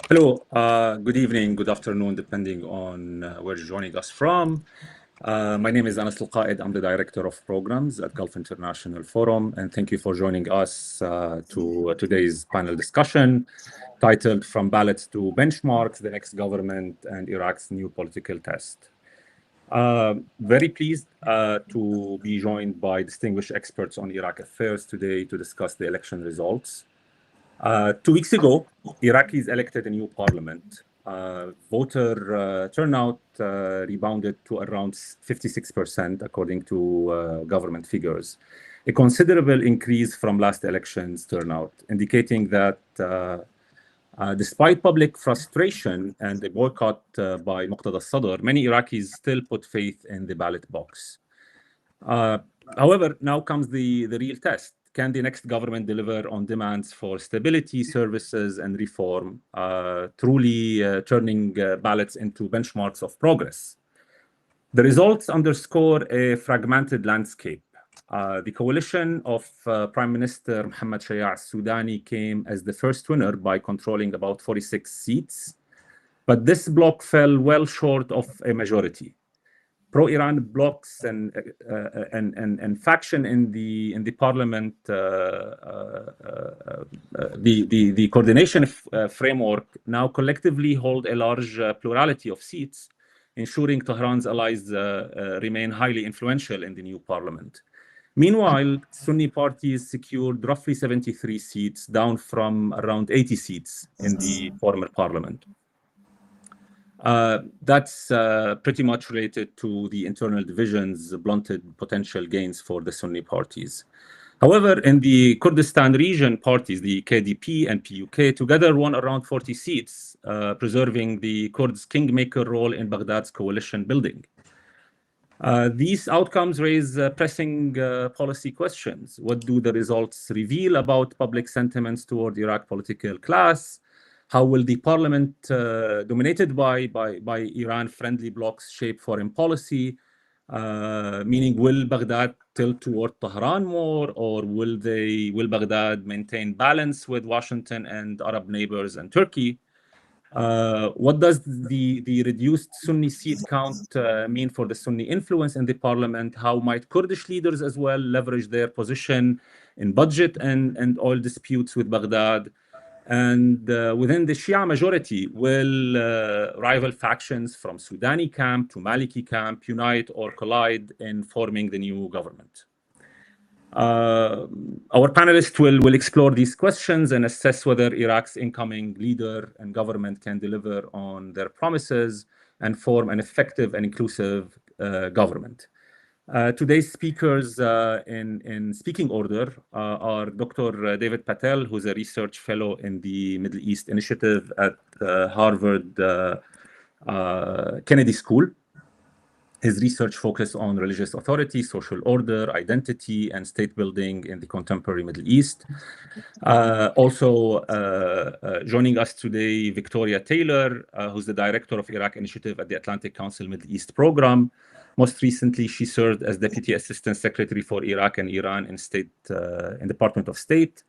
Hello, good evening, good afternoon, depending on where you're joining us from. My name is Alqaed. I'm the Director of Programs at Gulf International Forum, and thank you for joining us to today's panel discussion titled From Ballots to Benchmarks, the Next Government and Iraq's New Political Test. Very pleased to be joined by distinguished experts on Iraq affairs today to discuss the election results. 2 weeks ago, Iraqis elected a new parliament. Voter turnout rebounded to around 56%, according to government figures, a considerable increase from last election's turnout, indicating that despite public frustration and a boycott by Muqtada al-Sadr, many Iraqis still put faith in the ballot box. However, now comes the real test. Can the next government deliver on demands for stability, services, and reform, truly turning ballots into benchmarks of progress? The results underscore a fragmented landscape. The coalition of Prime Minister Mohammed Shaya al-Sudani came as the first winner by controlling about 46 seats, but this bloc fell well short of a majority. Pro-Iran blocs and faction in the parliament, the coordination framework now collectively hold a large plurality of seats, ensuring Tehran's allies remain highly influential in the new parliament. Meanwhile, Sunni parties secured roughly 73 seats, down from around 80 seats in the former parliament. That's pretty much related to the internal divisions, blunted potential gains for the Sunni parties. However, in the Kurdistan region parties, the KDP and PUK together won around 40 seats, preserving the Kurds' kingmaker role in Baghdad's coalition building. These outcomes raise pressing policy questions. What do the results reveal about public sentiments toward Iraq political class? How will the parliament dominated by Iran-friendly blocs shape foreign policy? Meaning, will Baghdad tilt toward Tehran more, or will Baghdad maintain balance with Washington and Arab neighbors and Turkey? What does the reduced Sunni seat count mean for the Sunni influence in the parliament? How might Kurdish leaders as well leverage their position in budget and oil disputes with Baghdad? And within the Shia majority, will rival factions from Sudani camp to Maliki camp unite or collide in forming the new government? Our panelists will explore these questions and assess whether Iraq's incoming leader and government can deliver on their promises and form an effective and inclusive government. Today's speakers in speaking order are Dr. David Patel, who's a research fellow in the Middle East Initiative at Harvard Kennedy School. His research focuses on religious authority, social order, identity, and state building in the contemporary Middle East. Also joining us today, Victoria Taylor, who's the director of Iraq Initiative at the Atlantic Council Middle East Program. Most recently, she served as Deputy Assistant Secretary for Iraq and Iran in Department of State.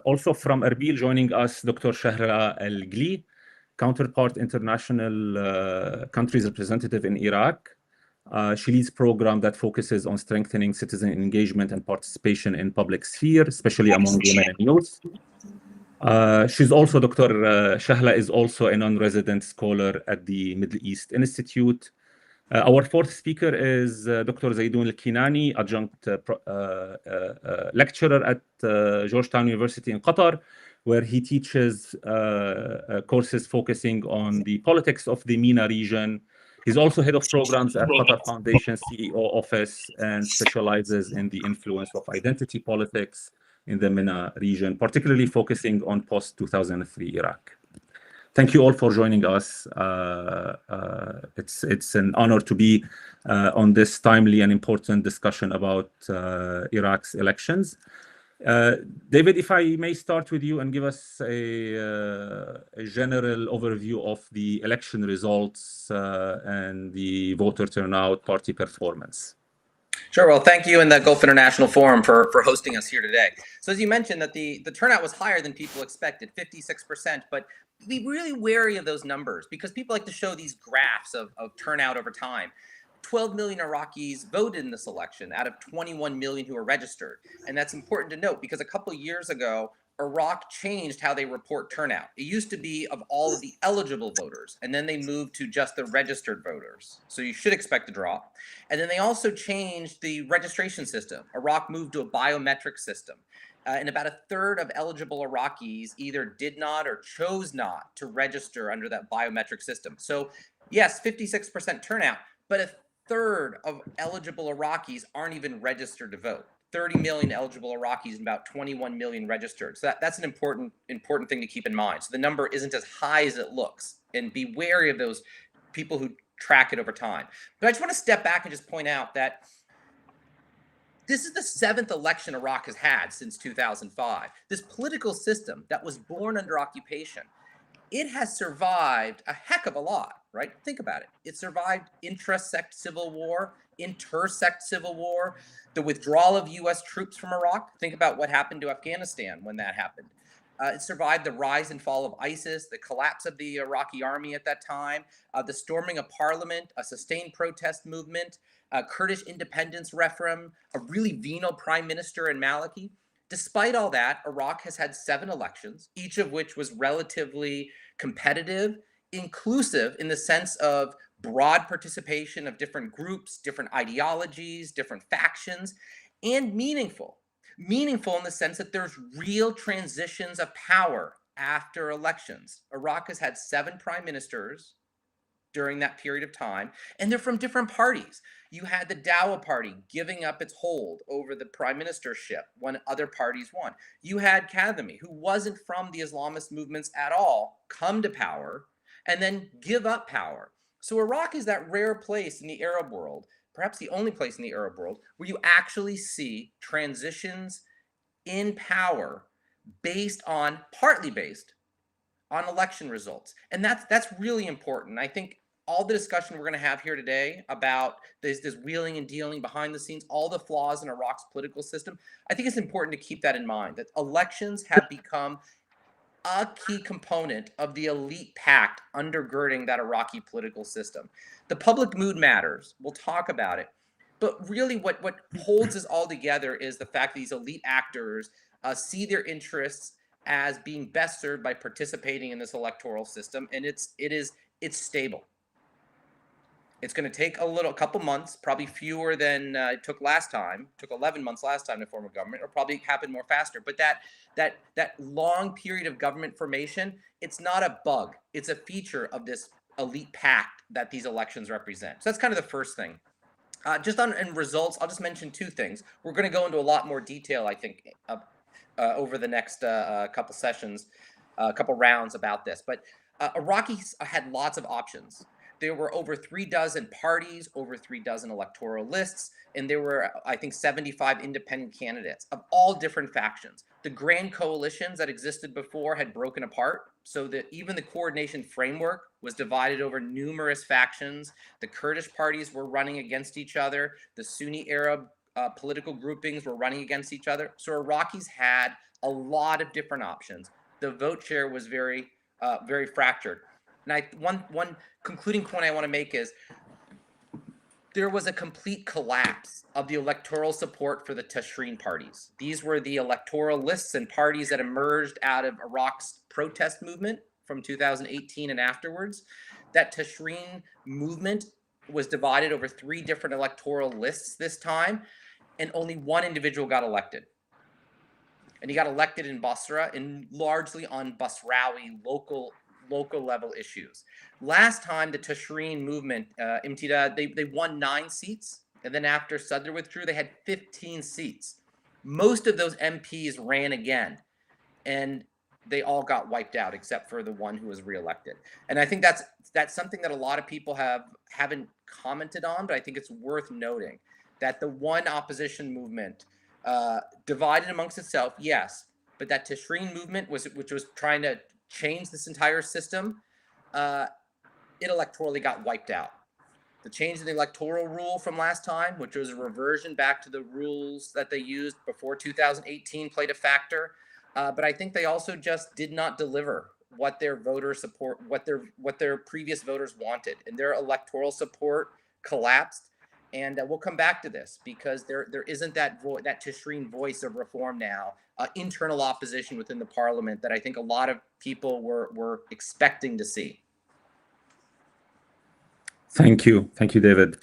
Also from Erbil, joining us, Dr. Shahla Al-Ghli, counterpart international countries representative in Iraq. She leads a program that focuses on strengthening citizen engagement and participation in public sphere, especially among women and youth. She's also, Dr. Shahla is also a non-resident scholar at the Middle East Institute. Our fourth speaker is Dr. Zeidon Al-kinani, adjunct lecturer at Georgetown University in Qatar, where he teaches courses focusing on the politics of the MENA region. He's also head of programs at Qatar Foundation CEO office and specializes in the influence of identity politics in the MENA region, particularly focusing on post-2003 Iraq. Thank you all for joining us. It's an honor to be on this timely and important discussion about Iraq's elections. David, if I may start with you and give us a general overview of the election results and the voter turnout, party performance. Sure. Well, thank you and the Gulf International Forum for hosting us here today. So as you mentioned, that the turnout was higher than people expected, 56%, but be really wary of those numbers because people like to show these graphs of turnout over time. 12 million Iraqis voted in this election out of 21 million who are registered. And that's important to note because a couple of years ago, Iraq changed how they report turnout. It used to be of all of the eligible voters, and then they moved to just the registered voters. So you should expect a drop. And then they also changed the registration system. Iraq moved to a biometric system. And about a third of eligible Iraqis either did not or chose not to register under that biometric system. So, yes, 56% turnout, but a third of eligible Iraqis aren't even registered to vote. 30 million eligible Iraqis and about 21 million registered. So that's an important thing to keep in mind. So the number isn't as high as it looks, and be wary of those people who track it over time. But I just want to step back and just point out that this is the 7th election Iraq has had since 2005. This political system that was born under occupation, it has survived a heck of a lot, right? Think about it. It survived intra-sect civil war, inter-sect civil war, the withdrawal of U.S. troops from Iraq. Think about what happened to Afghanistan when that happened. It survived the rise and fall of ISIS, the collapse of the Iraqi army at that time, the storming of parliament, a sustained protest movement, a Kurdish independence referendum, a really venal prime minister in Maliki. Despite all that, Iraq has had 7 elections, each of which was relatively competitive, inclusive in the sense of broad participation of different groups, different ideologies, different factions, and meaningful. Meaningful in the sense that there's real transitions of power after elections. Iraq has had 7 prime ministers during that period of time, and they're from different parties. You had the Dawa party giving up its hold over the prime ministership when other parties won. You had Kadhimi, who wasn't from the Islamist movements at all, come to power and then give up power. So Iraq is that rare place in the Arab world, perhaps the only place in the Arab world, where you actually see transitions in power partly based on election results. And that's really important. I think all the discussion we're going to have here today about this wheeling and dealing behind the scenes, all the flaws in Iraq's political system, I think it's important to keep that in mind, that elections have become a key component of the elite pact undergirding that Iraqi political system. The public mood matters. We'll talk about it. But really what holds us all together is the fact that these elite actors see their interests as being best served by participating in this electoral system, and it's stable. It's going to take a couple months, probably fewer than it took last time. It took 11 months last time to form a government. It'll probably happen more faster. But that long period of government formation, it's not a bug. It's a feature of this elite pact that these elections represent. So that's kind of the first thing. Just on in results, I'll just mention 2 things. We're going to go into a lot more detail, I think, over the next couple sessions, couple rounds about this. But Iraqis had lots of options. There were over 3 dozen parties, over 3 dozen electoral lists, and there were, I think, 75 independent candidates of all different factions. The grand coalitions that existed before had broken apart, so that even the coordination framework was divided over numerous factions. The Kurdish parties were running against each other. The Sunni Arab political groupings were running against each other. So Iraqis had a lot of different options. The vote share was very fractured. And one concluding point I want to make is there was a complete collapse of the electoral support for the Tashreen parties. These were the electoral lists and parties that emerged out of Iraq's protest movement from 2018 and afterwards. That Tashreen movement was divided over 3 different electoral lists this time, and only one individual got elected. And he got elected in Basra, and largely on Basrawi local level issues. Last time, the Tashreen movement, Imtidad, they won 9 seats, and then after Sadr withdrew, they had 15 seats. Most of those MPs ran again, and they all got wiped out except for the one who was reelected. And I think that's something that a lot of people haven't commented on, but I think it's worth noting that the one opposition movement divided amongst itself, yes, but that Tashreen movement which was trying to change this entire system, it electorally got wiped out. The change in the electoral rule from last time, which was a reversion back to the rules that they used before 2018, played a factor. But I think they also just did not deliver what their voter support, what their previous voters wanted, and their electoral support collapsed. And we'll come back to this because there isn't that Tishreen voice of reform now, internal opposition within the parliament that I think a lot of people were expecting to see. Thank you, David.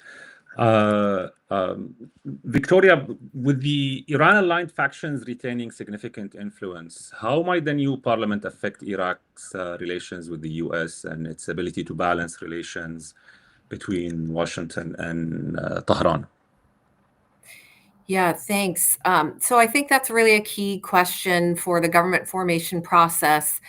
Victoria, with the Iran-aligned factions retaining significant influence, how might the new parliament affect Iraq's relations with the U.S. and its ability to balance relations between Washington and Tehran? Yeah, thanks. So I think that's really a key question for the government formation process,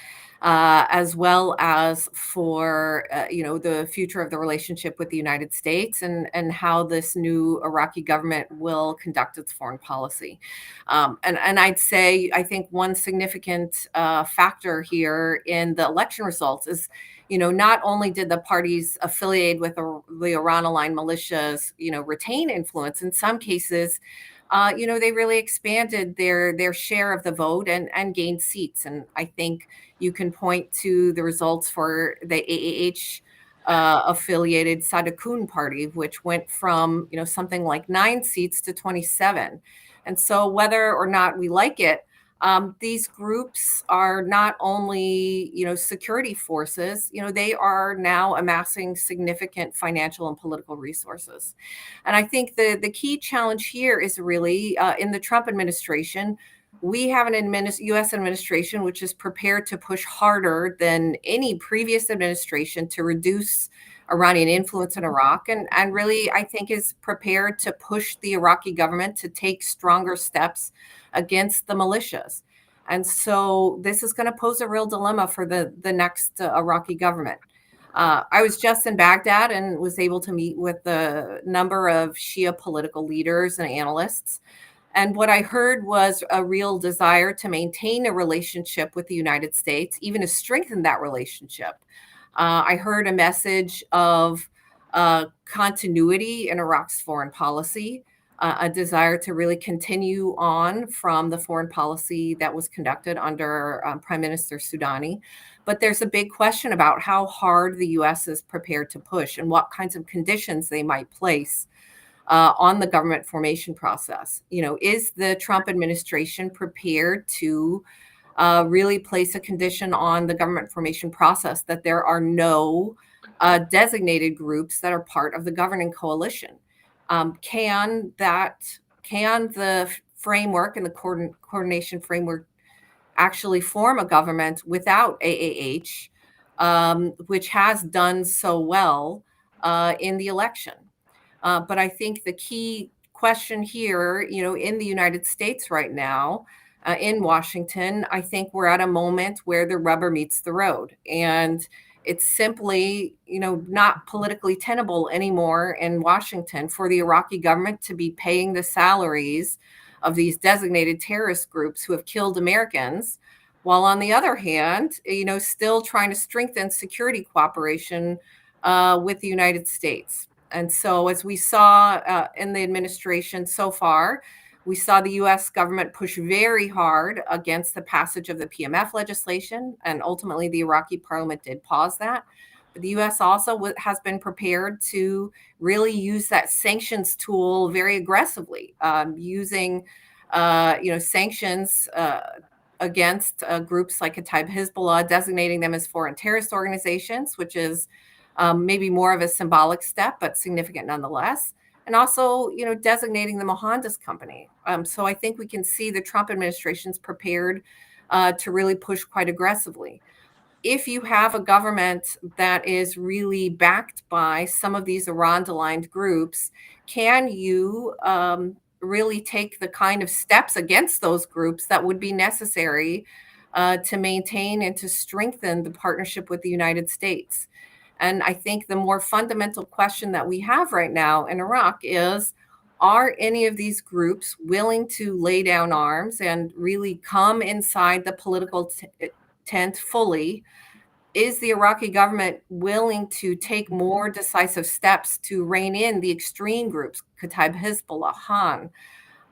as well as for the future of the relationship with the United States and how this new Iraqi government will conduct its foreign policy. And I'd say I think one significant factor here in the election results is, not only did the parties affiliated with the Iran-aligned militias, retain influence, in some cases, they really expanded their share of the vote and gained seats. And I think you can point to the results for the AAH affiliated Sadakun party, which went from something like 9 seats to 27. And so whether or not we like it, these groups are not only, security forces, they are now amassing significant financial and political resources. And I think the key challenge here is really in the Trump administration, we have an U.S. administration which is prepared to push harder than any previous administration to reduce Iranian influence in Iraq, and really, I think, is prepared to push the Iraqi government to take stronger steps against the militias. And so this is going to pose a real dilemma for the next Iraqi government. I was just in Baghdad and was able to meet with a number of Shia political leaders and analysts. And what I heard was a real desire to maintain a relationship with the United States, even to strengthen that relationship. I heard a message of continuity in Iraq's foreign policy, a desire to really continue on from the foreign policy that was conducted under Prime Minister Soudani. But there's a big question about how hard the U.S. is prepared to push and what kinds of conditions they might place on the government formation process. Is the Trump administration prepared to really place a condition on the government formation process that there are no designated groups that are part of the governing coalition? Can the framework and the coordination framework actually form a government without AAH, which has done so well in the election? But I think the key question here, in the United States right now, in Washington, I think we're at a moment where the rubber meets the road, and it's simply, not politically tenable anymore in Washington for the Iraqi government to be paying the salaries of these designated terrorist groups who have killed Americans, while on the other hand, still trying to strengthen security cooperation with the United States. And so as we saw in the administration so far, we saw the U.S. government push very hard against the passage of the PMF legislation, and ultimately the Iraqi parliament did pause that. But the U.S. also has been prepared to really use that sanctions tool very aggressively, using sanctions against groups like Kataib Hezbollah, designating them as foreign terrorist organizations, which is maybe more of a symbolic step, but significant nonetheless. And also, designating the Mohandas company. So I think we can see the Trump administration's prepared to really push quite aggressively. If you have a government that is really backed by some of these Iran-aligned groups, can you really take the kind of steps against those groups that would be necessary to maintain and to strengthen the partnership with the United States? And I think the more fundamental question that we have right now in Iraq is, are any of these groups willing to lay down arms and really come inside the political tent fully is the Iraqi government willing to take more decisive steps to rein in the extreme groups, Kataib Hezbollah, Han,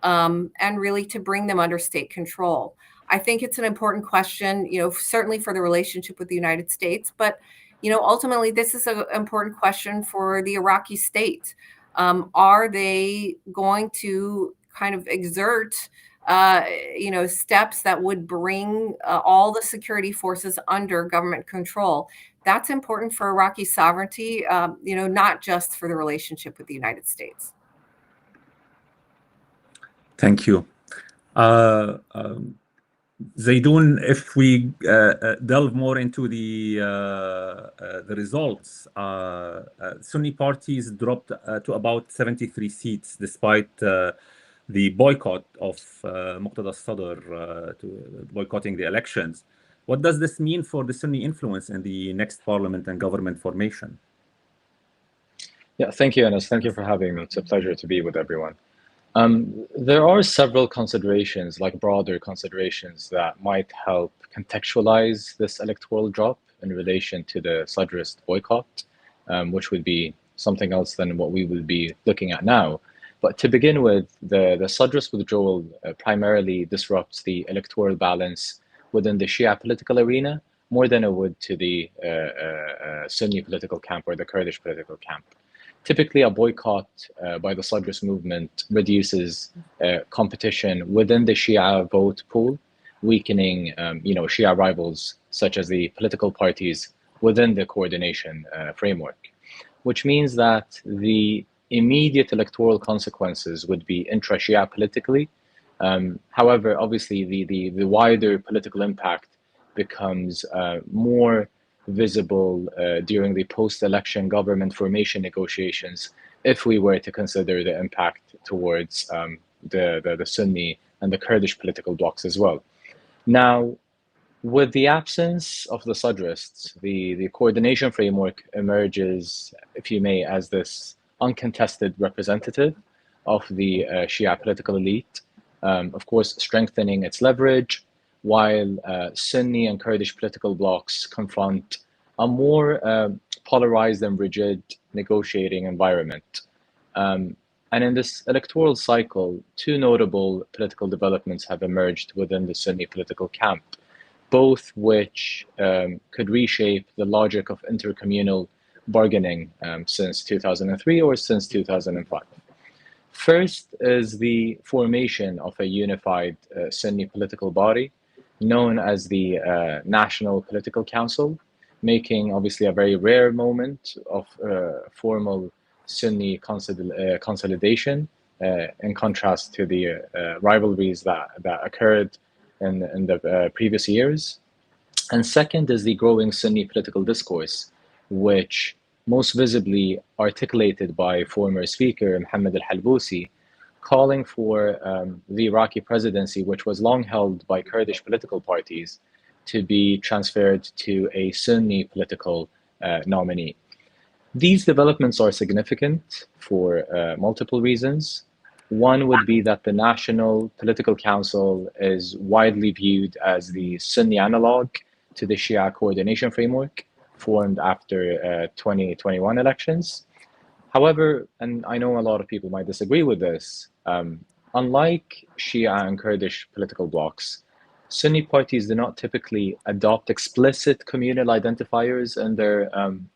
and really to bring them under state control? I think it's an important question, certainly for the relationship with the United States, but ultimately this is an important question for the Iraqi state. Are they going to kind of exert steps that would bring all the security forces under government control? That's important for Iraqi sovereignty, not just for the relationship with the United States. Thank you. Zeidon, if we delve more into the results, Sunni parties dropped to about 73 seats despite the boycott of Muqtada al-Sadr to boycotting the elections. What does this mean for the Sunni influence in the next parliament and government formation? Yeah, thank you, Anas. Thank you for having me. It's a pleasure to be with everyone. There are several considerations, like broader considerations, that might help contextualize this electoral drop in relation to the Sadrist boycott, which would be something else than what we will be looking at now. But to begin with, the Sadrist withdrawal primarily disrupts the electoral balance within the Shia political arena more than it would to the Sunni political camp or the Kurdish political camp. Typically, a boycott by the Sadrist movement reduces competition within the Shia vote pool, weakening Shia rivals such as the political parties within the coordination framework, which means that the immediate electoral consequences would be intra-Shia politically. However, obviously, the wider political impact becomes more visible during the post-election government formation negotiations if we were to consider the impact towards the Sunni and the Kurdish political blocs as well. Now, with the absence of the Sadrists, the coordination framework emerges, if you may, as this uncontested representative of the Shia political elite, of course, strengthening its leverage, while Sunni and Kurdish political blocs confront a more polarized and rigid negotiating environment. And in this electoral cycle, two notable political developments have emerged within the Sunni political camp, both which could reshape the logic of intercommunal bargaining since 2003 or since 2005. First is the formation of a unified Sunni political body known as the National Political Council, making obviously a very rare moment of formal Sunni consolidation in contrast to the rivalries that occurred in the previous years. And second is the growing Sunni political discourse, which most visibly articulated by former Speaker Mohammed al-Halbousi, calling for the Iraqi presidency, which was long held by Kurdish political parties, to be transferred to a Sunni political nominee. These developments are significant for multiple reasons. One would be that the National Political Council is widely viewed as the Sunni analog to the Shia coordination framework formed after 2021 elections. However, and I know a lot of people might disagree with this, unlike Shia and Kurdish political blocs, Sunni parties do not typically adopt explicit communal identifiers in their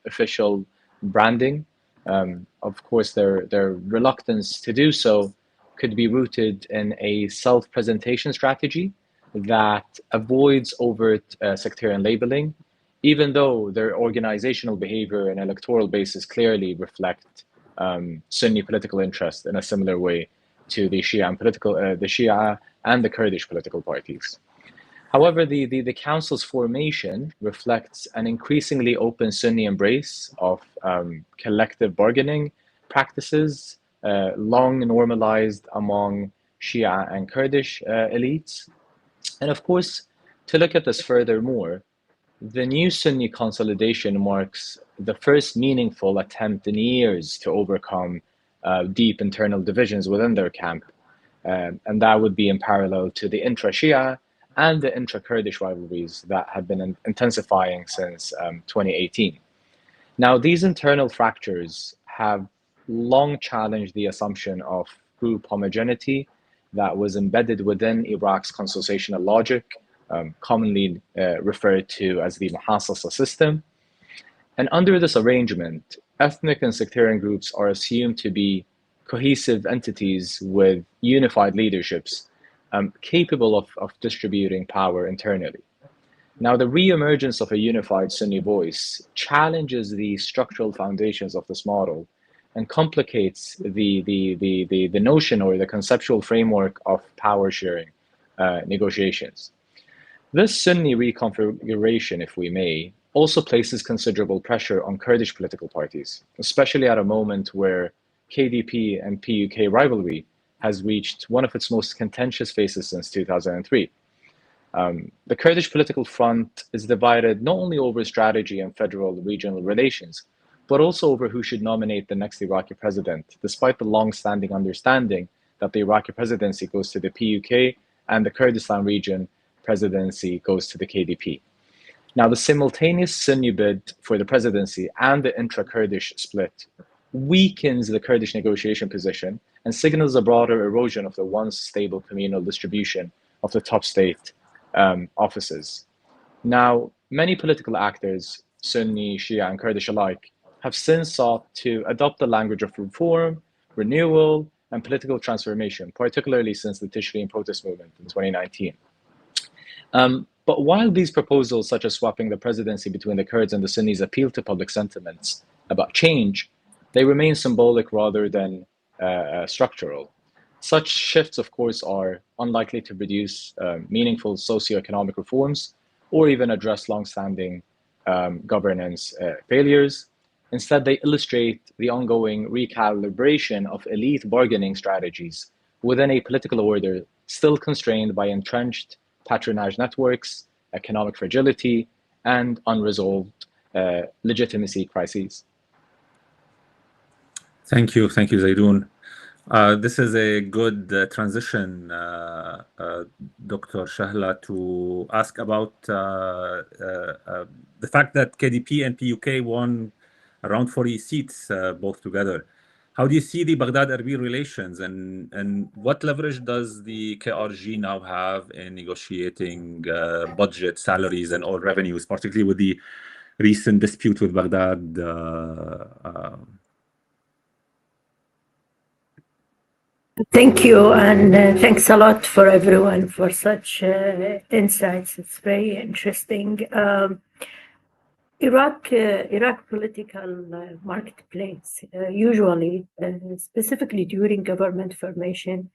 official branding. Of course, their reluctance to do so could be rooted in a self-presentation strategy that avoids overt sectarian labeling, even though their organizational behavior and electoral basis clearly reflect Sunni political interest in a similar way to the Shia and the Kurdish political parties. However, the council's formation reflects an increasingly open Sunni embrace of collective bargaining practices, long normalized among Shia and Kurdish elites. And of course, to look at this furthermore, the new Sunni consolidation marks the first meaningful attempt in years to overcome deep internal divisions within their camp. And that would be in parallel to the intra-Shia and the intra-Kurdish rivalries that had been intensifying since 2018. Now, these internal fractures have long challenged the assumption of group homogeneity that was embedded within Iraq's constitutional logic, commonly referred to as the Muhassasa system. And under this arrangement, ethnic and sectarian groups are assumed to be cohesive entities with unified leaderships capable of distributing power internally. Now, the re-emergence of a unified Sunni voice challenges the structural foundations of this model and complicates the notion or the conceptual framework of power sharing negotiations. This Sunni reconfiguration, if we may, also places considerable pressure on Kurdish political parties, especially at a moment where KDP and PUK rivalry has reached one of its most contentious phases since 2003. The Kurdish political front is divided not only over strategy and federal regional relations, but also over who should nominate the next Iraqi president, despite the long-standing understanding that the Iraqi presidency goes to the PUK and the Kurdistan region presidency goes to the KDP. Now, the simultaneous Sunni bid for the presidency and the intra-Kurdish split weakens the Kurdish negotiation position and signals a broader erosion of the once stable communal distribution of the top state offices. Now, many political actors, Sunni, Shia, and Kurdish alike, have since sought to adopt the language of reform, renewal, and political transformation, particularly since the Tishrin protest movement in 2019. But while these proposals, such as swapping the presidency between the Kurds and the Sunnis, appeal to public sentiments about change, they remain symbolic rather than structural. Such shifts, of course, are unlikely to produce meaningful socioeconomic reforms or even address long-standing governance failures. Instead, they illustrate the ongoing recalibration of elite bargaining strategies within a political order still constrained by entrenched patronage networks, economic fragility, and unresolved legitimacy crises. Thank you, Zeidon. This is a good transition, Dr. Shahla, to ask about the fact that KDP and PUK won around 40 seats both together. How do you see the Baghdad-Erbil relations, and what leverage does the KRG now have in negotiating budget, salaries, and all revenues, particularly with the recent dispute with Baghdad? Thank you, and thanks a lot for everyone for such insights. It's very interesting. Iraq political marketplace, usually, specifically during government formation,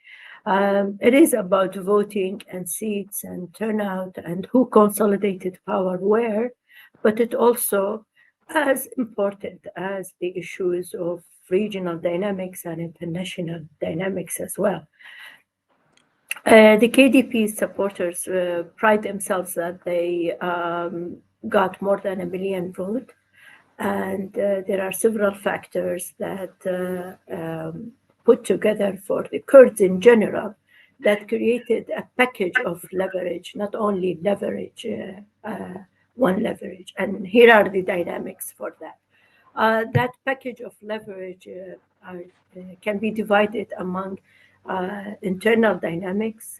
it is about voting and seats and turnout and who consolidated power where, but it also as important as the issues of regional dynamics and international dynamics as well. The KDP supporters pride themselves that they got more than 1 million votes, and there are several factors that put together for the Kurds in general that created a package of leverage, not only leverage, one leverage. And here are the dynamics for that. That package of leverage can be divided among internal dynamics,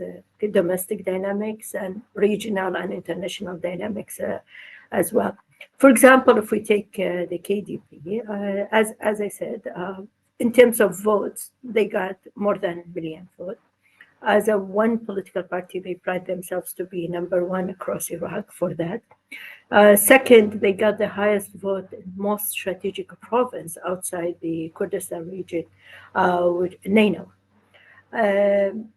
domestic dynamics, and regional and international dynamics as well. For example, if we take the KDP, as I said, in terms of votes, they got more than 1 million votes. As a one political party, they pride themselves to be #1 across Iraq for that. Second, they got the highest vote in most strategic province outside the Kurdistan region, with Nainawa.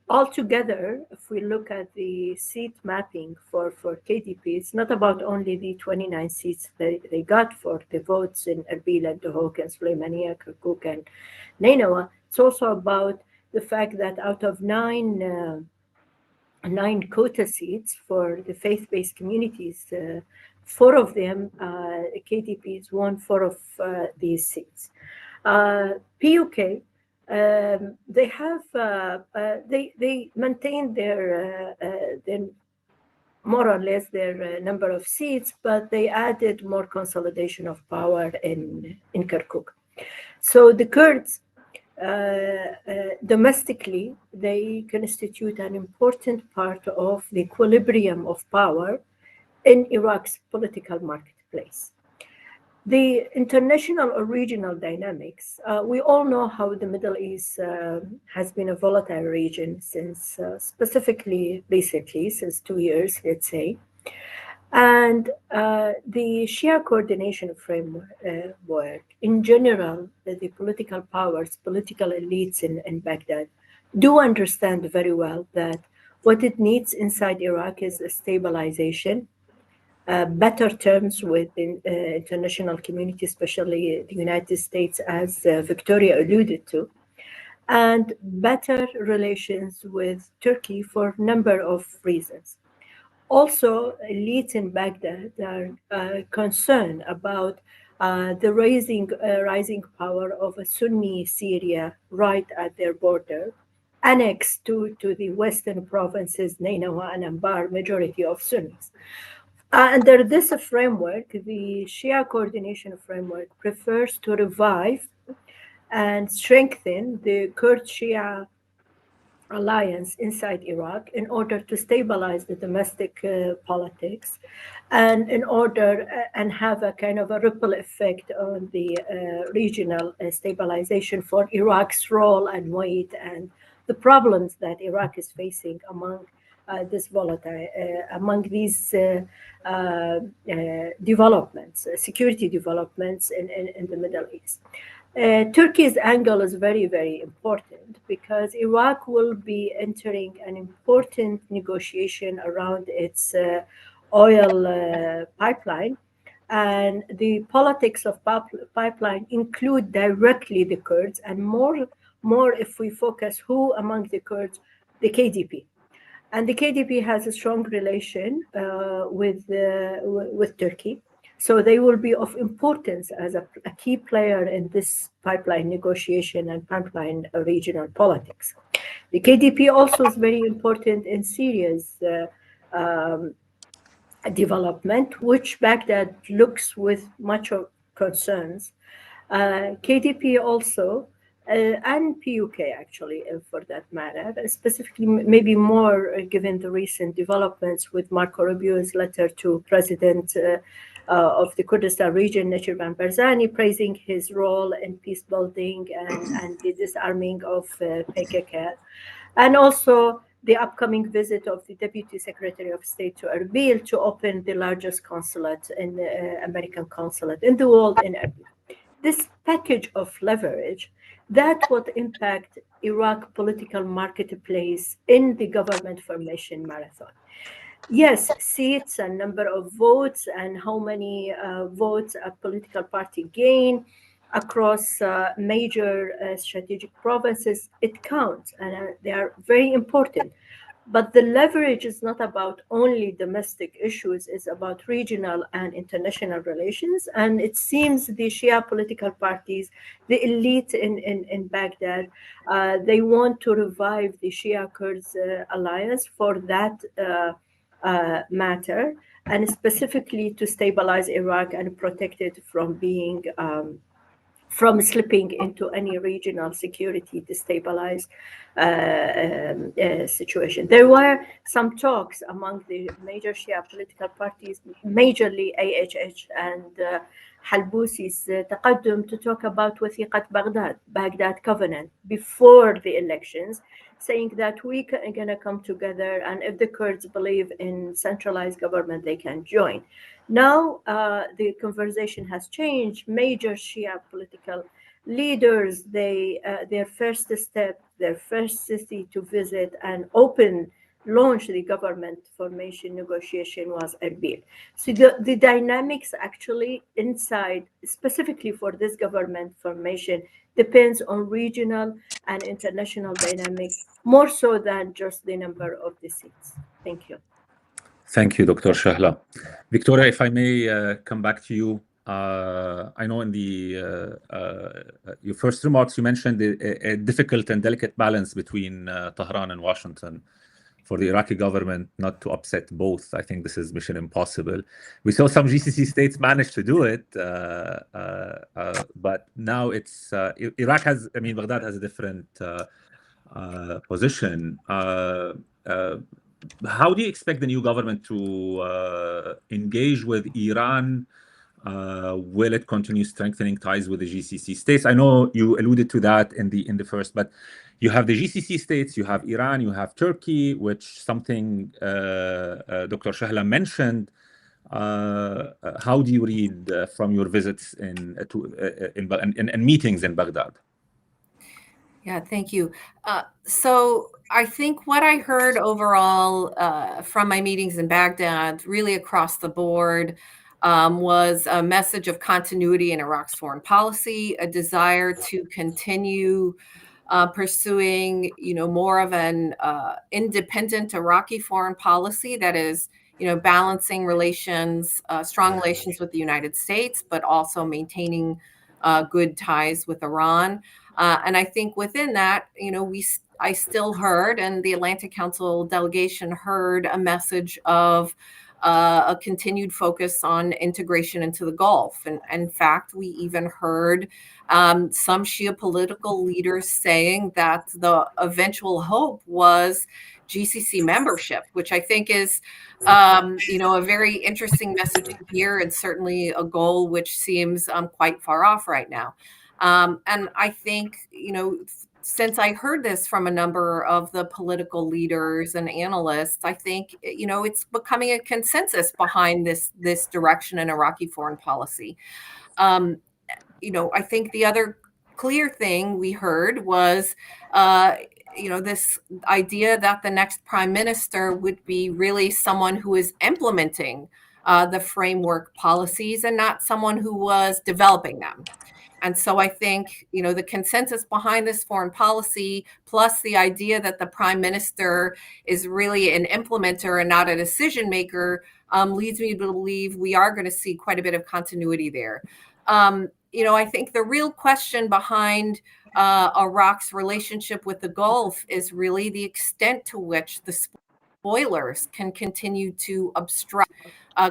Altogether, if we look at the seat mapping for KDP, it's not about only the 29 seats they got for the votes in Erbil and Duhok and Suleimania, Kirkuk, and Nainawa. It's also about the fact that out of nine quota seats for the faith-based communities, 4 of them, KDP has won 4 of these seats. PUK, they have they maintain their more or less their number of seats, but they added more consolidation of power in Kirkuk. So the Kurds, domestically, they constitute an important part of the equilibrium of power in Iraq's political marketplace. The international or regional dynamics, we all know how the Middle East has been a volatile region since, specifically recently, since 2 years, let's say. And the Shia coordination framework, in general, the political powers, political elites in Baghdad do understand very well that what it needs inside Iraq is a stabilization, better terms with the international community, especially the United States, as Victoria alluded to, and better relations with Turkey for a number of reasons. Also, elites in Baghdad are concerned about the rising power of a Sunni Syria right at their border, annexed to the western provinces, Nainawa and Anbar, majority of Sunnis. Under this framework, the Shia coordination framework prefers to revive and strengthen the Kurd-Shia alliance inside Iraq in order to stabilize the domestic politics, and in order and have a kind of a ripple effect on the regional stabilization for Iraq's role and weight and the problems that Iraq is facing among this volatile, among these developments, security developments in the Middle East. Turkey's angle is very, very important because Iraq will be entering an important negotiation around its oil pipeline. And the politics of pipeline include directly the Kurds, and more if we focus who among the Kurds, the KDP. And the KDP has a strong relation with Turkey. So they will be of importance as a key player in this pipeline negotiation and pipeline regional politics. The KDP also is very important in Syria's development, which Baghdad looks with much of concerns. KDP also, and PUK actually, for that matter, specifically maybe more given the recent developments with Marco Rubio's letter to President of the Kurdistan region, Nachirvan Barzani, praising his role in peace building and the disarming of PKK. And also the upcoming visit of the Deputy Secretary of State to Erbil to open the largest consulate in the American consulate in the world in Erbil. This package of leverage, that would impact Iraq political marketplace in the government formation marathon. Yes, seats and number of votes and how many votes a political party gain across major strategic provinces, it counts, and they are very important. But the leverage is not about only domestic issues, it's about regional and international relations. And it seems the Shia political parties, the elite in Baghdad, they want to revive the Shia-Kurds alliance for that matter, and specifically to stabilize Iraq and protect it from being from slipping into any regional security destabilized situation. There were some talks among the major Shia political parties, majorly AHH and Halbousi's Taqaddum, to talk about Wathiqat Baghdad Covenant before the elections, saying that we are going to come together, and if the Kurds believe in centralized government, they can join. Now the conversation has changed. Major Shia political leaders, their first step, their first city to visit and launch the government formation negotiation was Erbil. So the dynamics actually inside, specifically for this government formation, depends on regional and international dynamics, more so than just the number of the seats. Thank you. Thank you, Dr. Shahla. Victoria, if I may come back to you. I know in your first remarks, you mentioned a difficult and delicate balance between Tehran and Washington for the Iraqi government not to upset both. I think this is mission impossible. We saw some GCC states manage to do it, but now it's Iraq has, I mean, Baghdad has a different position. How do you expect the new government to engage with Iran? Will it continue strengthening ties with the GCC states? I know you alluded to that in the first, but you have the GCC states, you have Iran, you have Turkey, which something Dr. Shahla mentioned. How do you read from your visits in meetings in Baghdad? Yeah, thank you. So I think what I heard overall from my meetings in Baghdad, really across the board, was a message of continuity in Iraq's foreign policy, a desire to continue pursuing, more of an independent Iraqi foreign policy that is, balancing relations, strong relations with the United States, but also maintaining good ties with Iran. And I think within that, I still heard, and the Atlantic Council delegation heard, a message of a continued focus on integration into the Gulf. And in fact, we even heard some Shia political leaders saying that the eventual hope was GCC membership, which I think is, a very interesting message to hear, and certainly a goal which seems quite far off right now. And I think, since I heard this from a number of the political leaders and analysts, I think, it's becoming a consensus behind this direction in Iraqi foreign policy. I think the other clear thing we heard was, this idea that the next prime minister would be really someone who is implementing the framework policies and not someone who was developing them. And so I think, the consensus behind this foreign policy, plus the idea that the prime minister is really an implementer and not a decision maker, leads me to believe we are going to see quite a bit of continuity there. I think the real question behind Iraq's relationship with the Gulf is really the extent to which the spoilers can continue to obstruct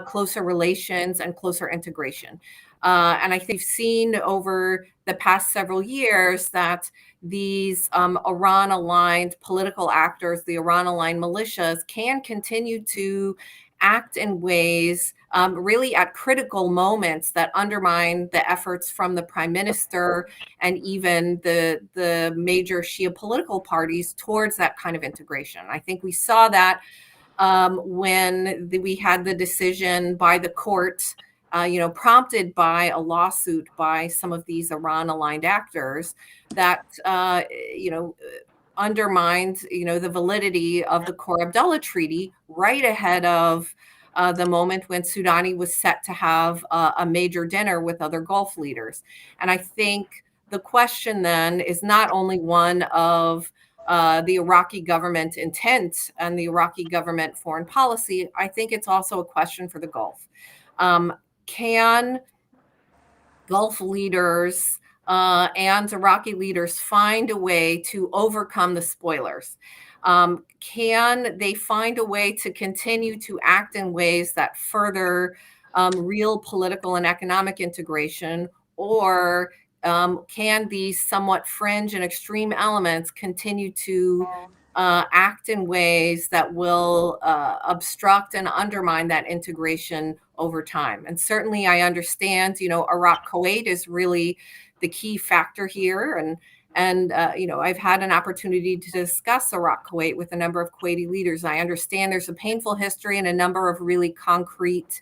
closer relations and closer integration. And I think we've seen over the past several years that these Iran-aligned political actors, the Iran-aligned militias, can continue to act in ways really at critical moments that undermine the efforts from the prime minister and even the major Shia political parties towards that kind of integration. I think we saw that when we had the decision by the court, prompted by a lawsuit by some of these Iran-aligned actors that, undermined, the validity of the Core Abdullah Treaty right ahead of the moment when Soudani was set to have a major dinner with other Gulf leaders. And I think the question then is not only one of the Iraqi government intent and the Iraqi government foreign policy, I think it's also a question for the Gulf. Can Gulf leaders and Iraqi leaders find a way to overcome the spoilers? Can they find a way to continue to act in ways that further real political and economic integration? Or can these somewhat fringe and extreme elements continue to act in ways that will obstruct and undermine that integration over time? And certainly I understand, Iraq-Kuwait is really the key factor here. And I've had an opportunity to discuss Iraq-Kuwait with a number of Kuwaiti leaders. I understand there's a painful history and a number of really concrete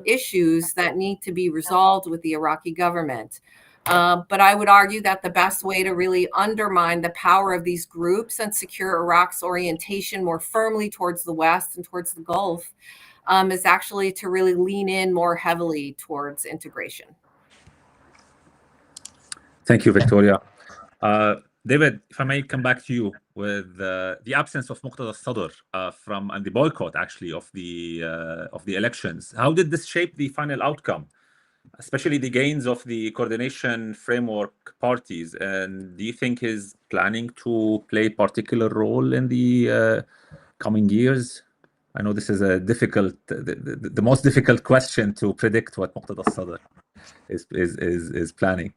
issues that need to be resolved with the Iraqi government. But I would argue that the best way to really undermine the power of these groups and secure Iraq's orientation more firmly towards the West and towards the Gulf is actually to really lean in more heavily towards integration. Thank you, Victoria. David, if I may come back to you with the absence of Muqtada al-Sadr and the boycott, actually, of the elections. How did this shape the final outcome, especially the gains of the coordination framework parties? And do you think he's planning to play a particular role in the coming years? I know this is a difficult, the most difficult question to predict what Muqtada al-Sadr is planning.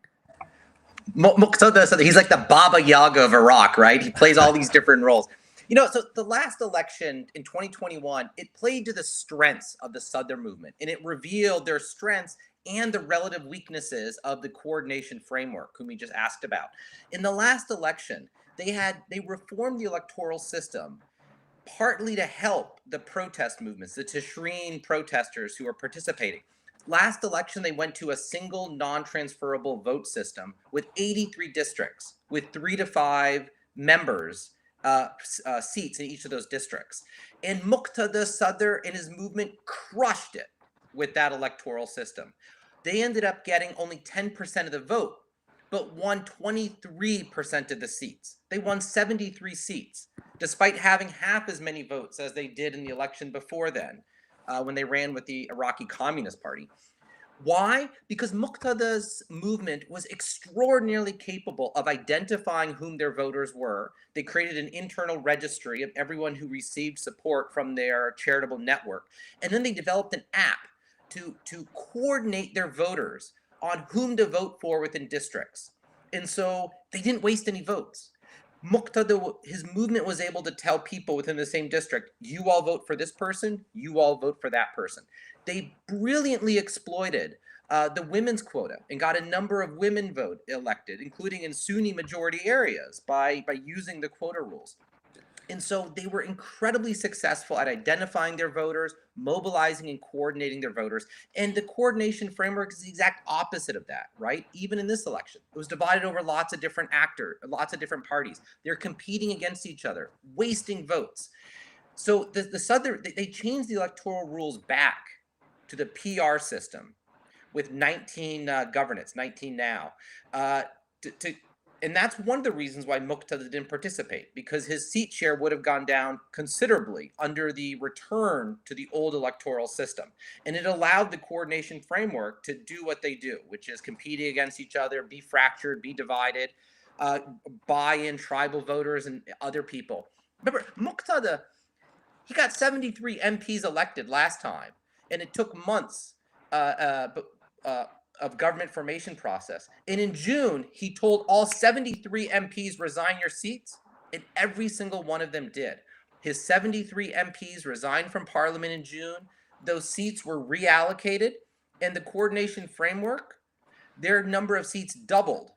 Muqtada, he's like the Baba Yaga of Iraq, right? He plays all these different roles. So the last election in 2021, it played to the strengths of the Sadr movement, and it revealed their strengths and the relative weaknesses of the coordination framework, whom we just asked about. In the last election, they reformed the electoral system partly to help the protest movements, the Tishreen protesters who are participating. Last election, they went to a single non-transferable vote system with 83 districts, with 3 to 5 members, seats in each of those districts. And Muqtada Sadr and his movement crushed it with that electoral system. They ended up getting only 10% of the vote, but won 23% of the seats. They won 73 seats, despite having half as many votes as they did in the election before then, when they ran with the Iraqi Communist Party. Why? Because Muqtada's movement was extraordinarily capable of identifying whom their voters were. They created an internal registry of everyone who received support from their charitable network. And then they developed an app to coordinate their voters on whom to vote for within districts. And so they didn't waste any votes. Muqtada, his movement was able to tell people within the same district, you all vote for this person, you all vote for that person. They brilliantly exploited the women's quota and got a number of women elected, including in Sunni majority areas by using the quota rules. And so they were incredibly successful at identifying their voters, mobilizing and coordinating their voters. And the coordination framework is the exact opposite of that, right? Even in this election, it was divided over lots of different actors, lots of different parties. They're competing against each other, wasting votes. So the Southern, they changed the electoral rules back to the PR system with 19 governance, 19 now, and that's one of the reasons why Muqtada didn't participate, because his seat share would have gone down considerably under the return to the old electoral system. And it allowed the coordination framework to do what they do, which is competing against each other, be fractured, be divided, buy in tribal voters and other people. Remember, Muqtada, he got 73 MPs elected last time, and it took months of government formation process. And in June, he told all 73 MPs, resign your seats, and every single one of them did. His 73 MPs resigned from parliament in June. Those seats were reallocated, and the coordination framework, their number of seats doubled,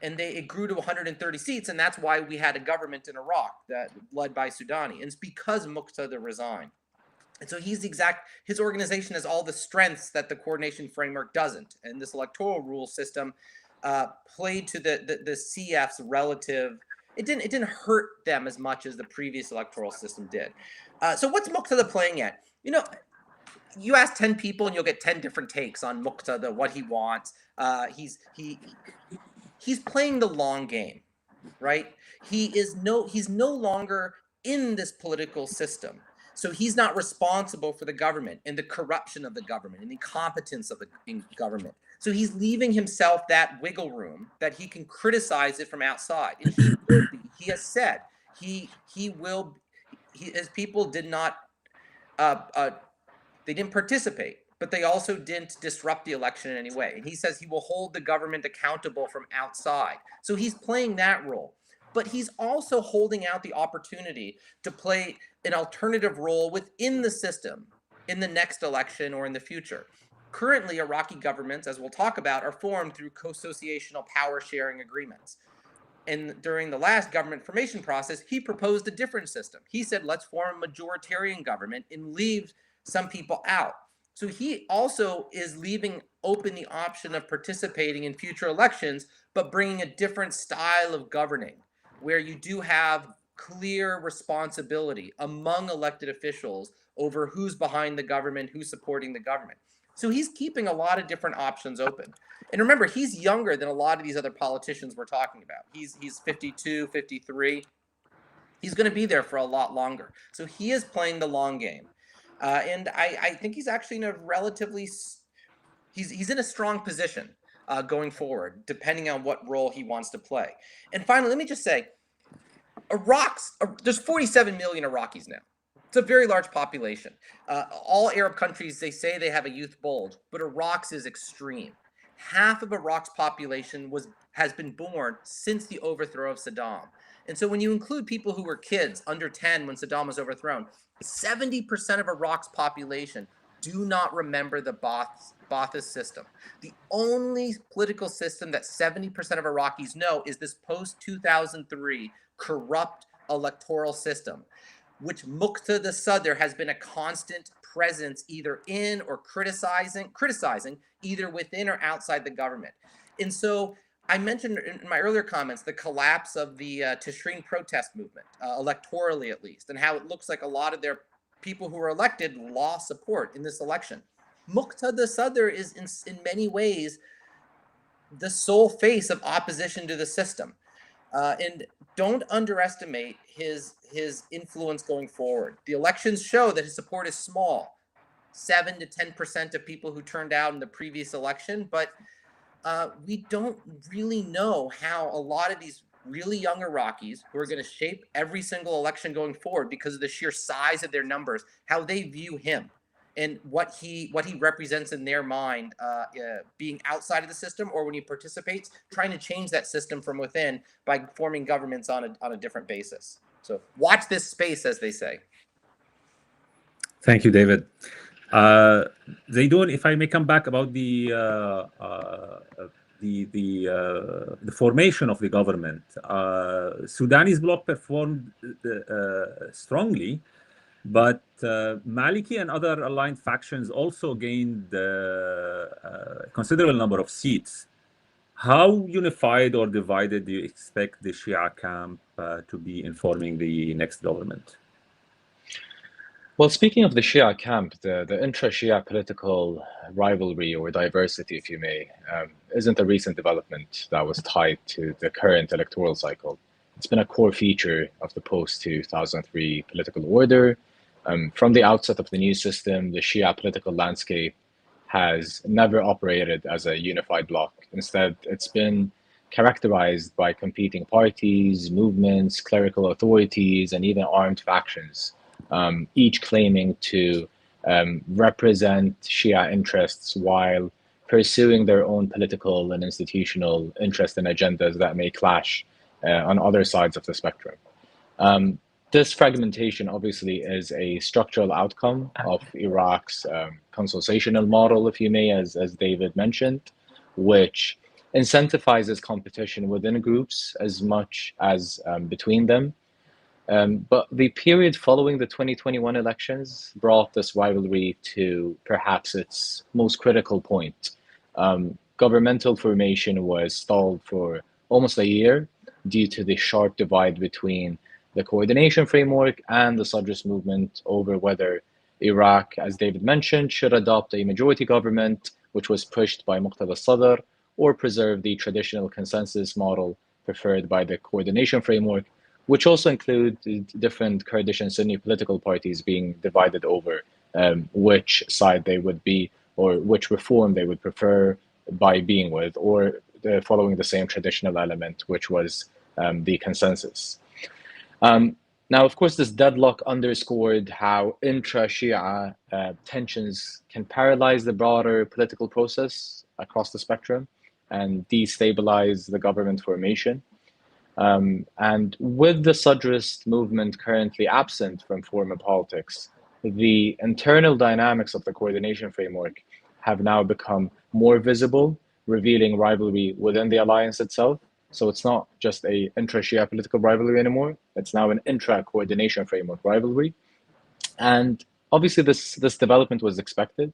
and it grew to 130 seats, and that's why we had a government in Iraq that led by Sudani, and it's because Muqtada resigned. And so his organization has all the strengths that the coordination framework doesn't. And this electoral rule system played to the CF's relative, it didn't hurt them as much as the previous electoral system did. So what's Muqtada playing at? You ask 10 people and you'll get 10 different takes on Muqtada, what he wants. He's playing the long game, right? He's no longer in this political system. So he's not responsible for the government and the corruption of the government and the incompetence of the government. So he's leaving himself that wiggle room that he can criticize it from outside. And he will be. He has said he will. His people did not. They didn't participate, but they also didn't disrupt the election in any way. And he says he will hold the government accountable from outside. So he's playing that role. But he's also holding out the opportunity to play an alternative role within the system in the next election or in the future. Currently, Iraqi governments, as we'll talk about, are formed through co-associational power sharing agreements. And during the last government formation process, he proposed a different system. He said, let's form a majoritarian government and leave some people out. So he also is leaving open the option of participating in future elections, but bringing a different style of governing, where you do have clear responsibility among elected officials over who's behind the government, who's supporting the government. So he's keeping a lot of different options open. And remember, he's younger than a lot of these other politicians we're talking about. He's 52, 53. He's going to be there for a lot longer. So he is playing the long game. And I think he's actually in a relatively, he's in a strong position going forward, depending on what role he wants to play. And finally, let me just say, there's 47 million Iraqis now. It's a very large population. All Arab countries, they say they have a youth bulge, but Iraq's is extreme. Half of Iraq's population has been born since the overthrow of Saddam. And so when you include people who were kids under 10 when Saddam was overthrown, 70% of Iraq's population do not remember the Ba'athist system. The only political system that 70% of Iraqis know is this post-2003 corrupt electoral system, which Muqtada Sadr has been a constant presence either in or criticizing either within or outside the government. And so I mentioned in my earlier comments the collapse of the Tishreen protest movement, electorally at least, and how it looks like a lot of their people who were elected lost support in this election. Muqtada Sadr is in many ways the sole face of opposition to the system. And don't underestimate his influence going forward. The elections show that his support is small, 7 to 10% of people who turned out in the previous election, but we don't really know how a lot of these really young Iraqis who are going to shape every single election going forward because of the sheer size of their numbers, how they view him and what he represents in their mind, being outside of the system or when he participates, trying to change that system from within by forming governments on a different basis. So watch this space, as they say. Thank you, David. Zeidon, if I may come back about the formation of the government, Sudanese bloc performed strongly, but Maliki and other aligned factions also gained a considerable number of seats. How unified or divided do you expect the Shia camp to be in forming the next government? Well, speaking of the Shia camp, the intra-Shia political rivalry or diversity, if you may, isn't a recent development that was tied to the current electoral cycle. It's been a core feature of the post-2003 political order. From the outset of the new system, the Shia political landscape has never operated as a unified bloc. Instead, it's been characterized by competing parties, movements, clerical authorities, and even armed factions, each claiming to represent Shia interests while pursuing their own political and institutional interests and agendas that may clash on other sides of the spectrum. This fragmentation obviously is a structural outcome of Iraq's consociational model, if you may, as David mentioned, which incentivizes competition within groups as much as between them. But the period following the 2021 elections brought this rivalry to perhaps its most critical point. Governmental formation was stalled for almost a year due to the sharp divide between the coordination framework and the Sadrist movement over whether Iraq, as David mentioned, should adopt a majority government, which was pushed by Muqtada Sadr, or preserve the traditional consensus model preferred by the coordination framework, which also include different Kurdish and Sunni political parties being divided over which side they would be, or which reform they would prefer by being with, or following the same traditional element, which was the consensus. Now, of course, this deadlock underscored how intra-Shia tensions can paralyze the broader political process across the spectrum and destabilize the government formation. And with the Sadrist movement currently absent from foreign politics, the internal dynamics of the coordination framework have now become more visible, revealing rivalry within the alliance itself. So it's not just a intra-Shia political rivalry anymore. It's now an intra-coordination framework rivalry. And obviously this development was expected.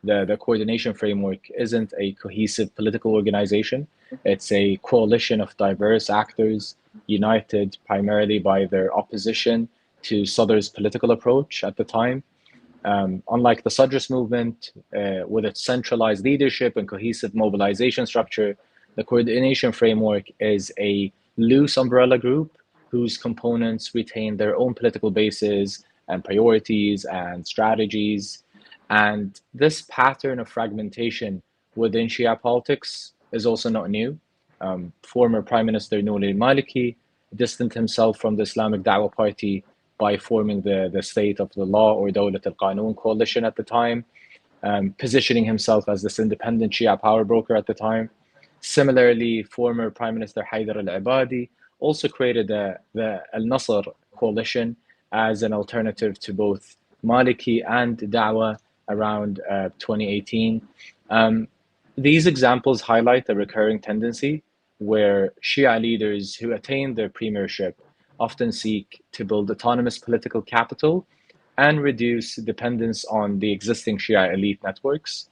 The coordination framework isn't a cohesive political organization. It's a coalition of diverse actors united primarily by their opposition to Sadr's political approach at the time. Unlike the Sadrist movement, with its centralized leadership and cohesive mobilization structure, the coordination framework is a loose umbrella group whose components retain their own political bases and priorities and strategies. And this pattern of fragmentation within Shia politics is also not new. Former Prime Minister Nouri al-Maliki distanced himself from the Islamic Dawah Party by forming the State of the Law or Dawlat al-Qanun coalition at the time, positioning himself as this independent Shia power broker at the time. Similarly, former Prime Minister Haider al-Abadi also created the Al-Nasr coalition as an alternative to both Maliki and Dawah around 2018. These examples highlight a recurring tendency where Shia leaders who attain their premiership often seek to build autonomous political capital and reduce dependence on the existing Shia elite networks.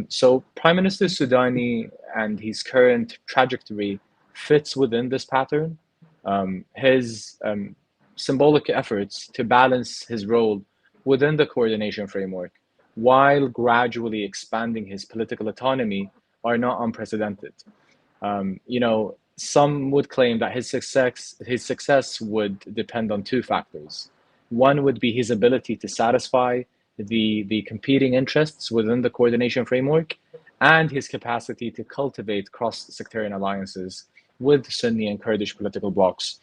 So Prime Minister Sudani and his current trajectory fits within this pattern. His symbolic efforts to balance his role within the coordination framework while gradually expanding his political autonomy are not unprecedented. Some would claim that his success would depend on two factors. One would be his ability to satisfy the competing interests within the coordination framework and his capacity to cultivate cross-sectarian alliances with Sunni and Kurdish political blocs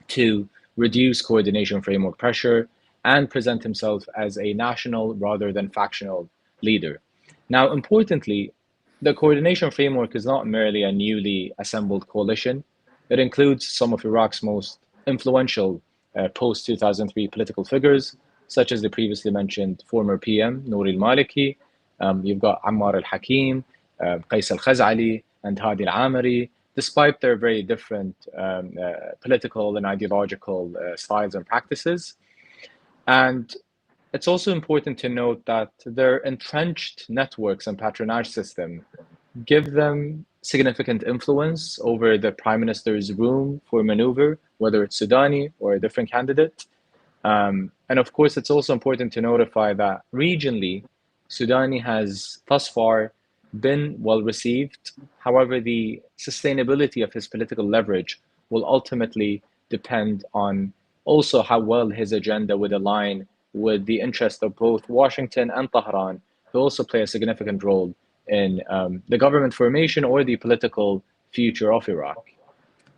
to reduce coordination framework pressure and present himself as a national rather than factional leader. Now, importantly, the coordination framework is not merely a newly assembled coalition. It includes some of Iraq's most influential post-2003 political figures, such as the previously mentioned former PM, Nouri al-Maliki. You've got Ammar al-Hakim, Qais al-Khazali, and Hadi al-Amiri, despite their very different political and ideological styles and practices. And it's also important to note that their entrenched networks and patronage system give them significant influence over the prime minister's room for maneuver, whether it's Sudani or a different candidate. And of course, it's also important to notify that regionally, Sudani has thus far been well received. However, the sustainability of his political leverage will ultimately depend on also how well his agenda would align with the interest of both Washington and Tehran, who also play a significant role in the government formation or the political future of Iraq.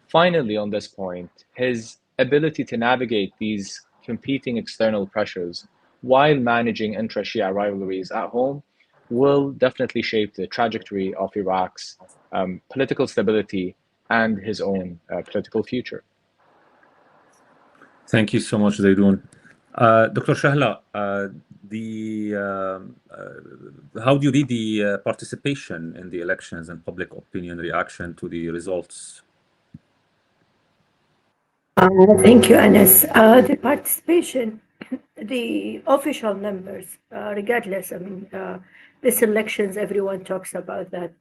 Finally, on this point, his ability to navigate these competing external pressures while managing intra-Shia rivalries at home will definitely shape the trajectory of Iraq's political stability and his own political future. Thank you so much, Zeidon. Dr. Shahla, how do you read the participation in the elections and public opinion reaction to the results? Thank you, Anas. The participation, the official numbers, regardless, these elections, everyone talks about that.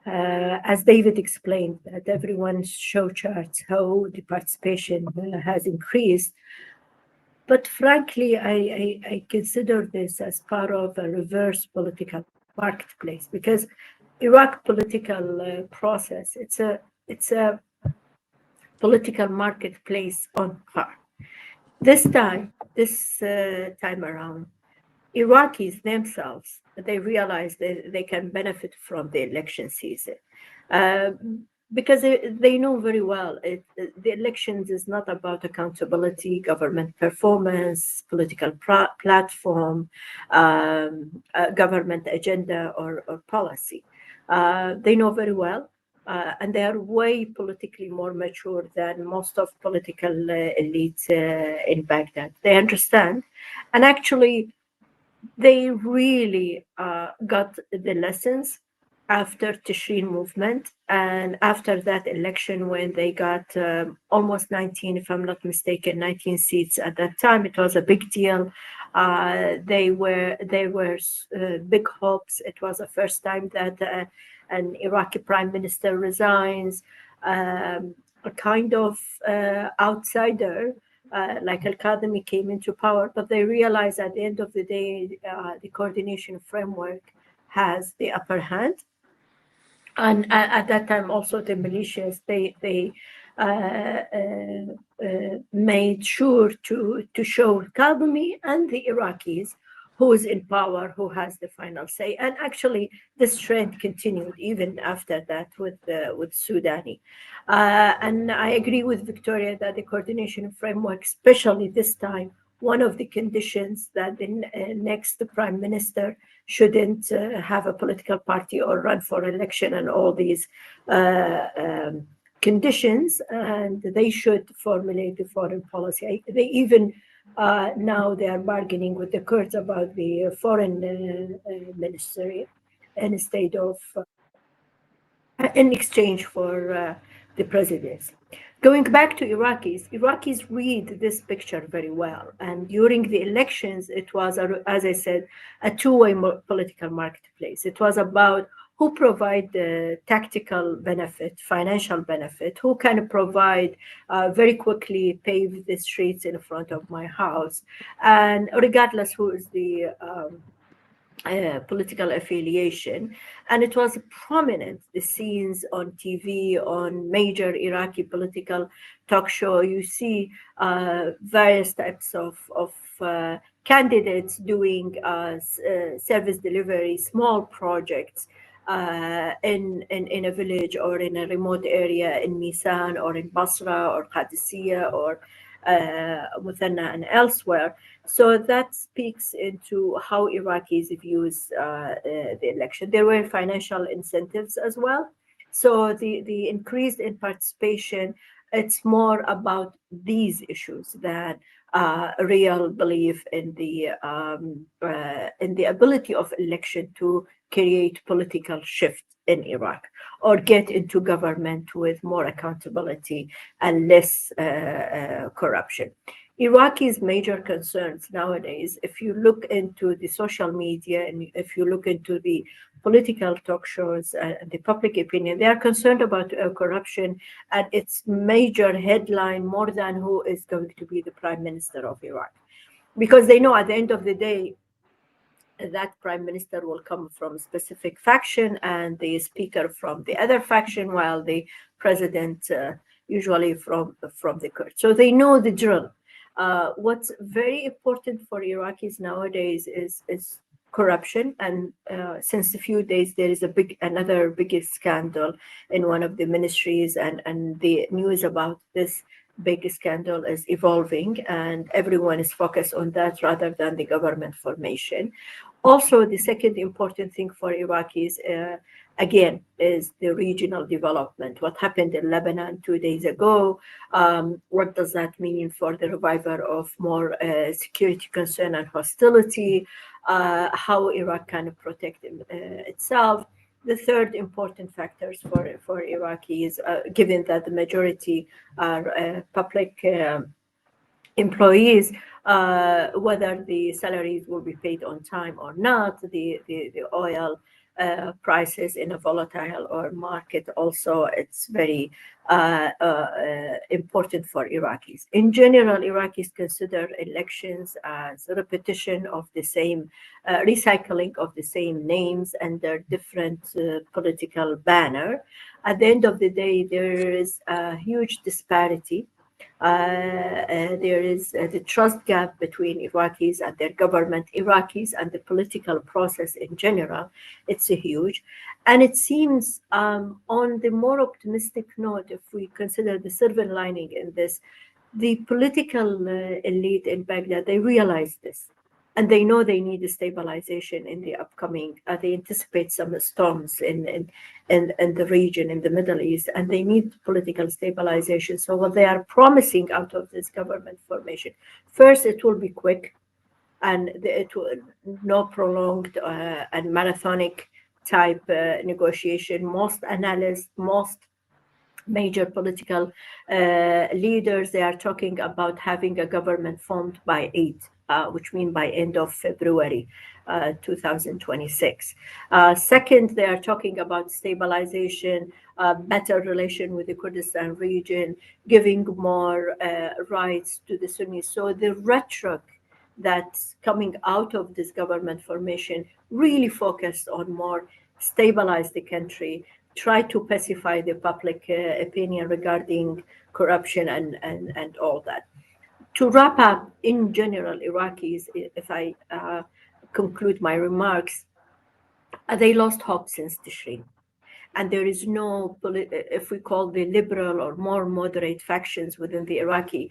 As David explained, that everyone show charts how the participation has increased. But frankly, I consider this as part of a reverse political marketplace, because Iraq political process, it's a political marketplace on par. This time around, Iraqis themselves, they realize they can benefit from the election season. Because they know very well the elections is not about accountability, government performance, political platform, government agenda or policy. They know very well, and they are way politically more mature than most of political elites in Baghdad. They understand, and actually they really got the lessons after Tishreen movement and after that election, when they got almost 19, if I'm not mistaken, 19 seats at that time. It was a big deal. They were big hopes. It was the first time that an Iraqi prime minister resigns. A kind of outsider like Al-Qademi came into power, but they realized at the end of the day, the coordination framework has the upper hand. And at that time, also the militias, they made sure to show Qademi and the Iraqis who is in power, who has the final say. And actually, this trend continued even after that with Sudani. And I agree with Victoria that the coordination framework, especially this time, one of the conditions that the next prime minister shouldn't have a political party or run for election and all these conditions, and they should formulate the foreign policy. They even now they are bargaining with the Kurds about the foreign ministry instead of in exchange for the presidency. Going back to Iraqis read this picture very well. And during the elections, it was, as I said, a two-way political marketplace. It was about who provide the tactical benefit, financial benefit, who can provide very quickly pave the streets in front of my house. And regardless who is the political affiliation, and it was prominent, the scenes on TV, on major Iraqi political talk show. You see various types of candidates doing service delivery, small projects in a village or in a remote area in Misan or in Basra or Qadisiyah or Muthanna and elsewhere. So that speaks into how Iraqis views the election. There were financial incentives as well. So the increase in participation, it's more about these issues than real belief in the ability of election to create political shift in Iraq or get into government with more accountability and less corruption. Iraqis' major concerns nowadays, if you look into the social media and if you look into the political talk shows and the public opinion, they are concerned about corruption and its major headline more than who is going to be the prime minister of Iraq. Because they know at the end of the day, that prime minister will come from a specific faction and the speaker from the other faction, while the president usually from the Kurds. So they know the drill. What's very important for Iraqis nowadays is corruption, and since a few days there is another big scandal in one of the ministries, and the news about this big scandal is evolving, and everyone is focused on that rather than the government formation. Also, the second important thing for Iraqis, again, is the regional development. What happened in Lebanon 2 days ago? What does that mean for the revival of more security concern and hostility? How Iraq can protect itself? The third important factors for Iraqis, given that the majority are public employees, whether the salaries will be paid on time or not, the oil prices in a volatile or market also, it's very important for Iraqis. In general, Iraqis consider elections as a repetition of the same, recycling of the same names under different political banner. At the end of the day, there is a huge disparity. There is the trust gap between Iraqis and their government, Iraqis and the political process in general. It's a huge. And it seems on the more optimistic note, if we consider the silver lining in this, the political elite in Baghdad, they realize this. And they know they need a stabilization in the upcoming, they anticipate some storms in the region, in the Middle East, and they need political stabilization. So what they are promising out of this government formation, first, it will be quick, and it will no prolonged and marathonic type negotiation. Most analysts, most major political leaders, they are talking about having a government formed by 8. Which means by end of February 2026. Second, they are talking about stabilization, better relation with the Kurdistan region, giving more rights to the Sunnis. So the rhetoric that's coming out of this government formation really focused on more stabilize the country, try to pacify the public opinion regarding corruption and all that. To wrap up, in general, Iraqis, if I conclude my remarks, they lost hope since Tishrin. And there is no, if we call the liberal or more moderate factions within the Iraqi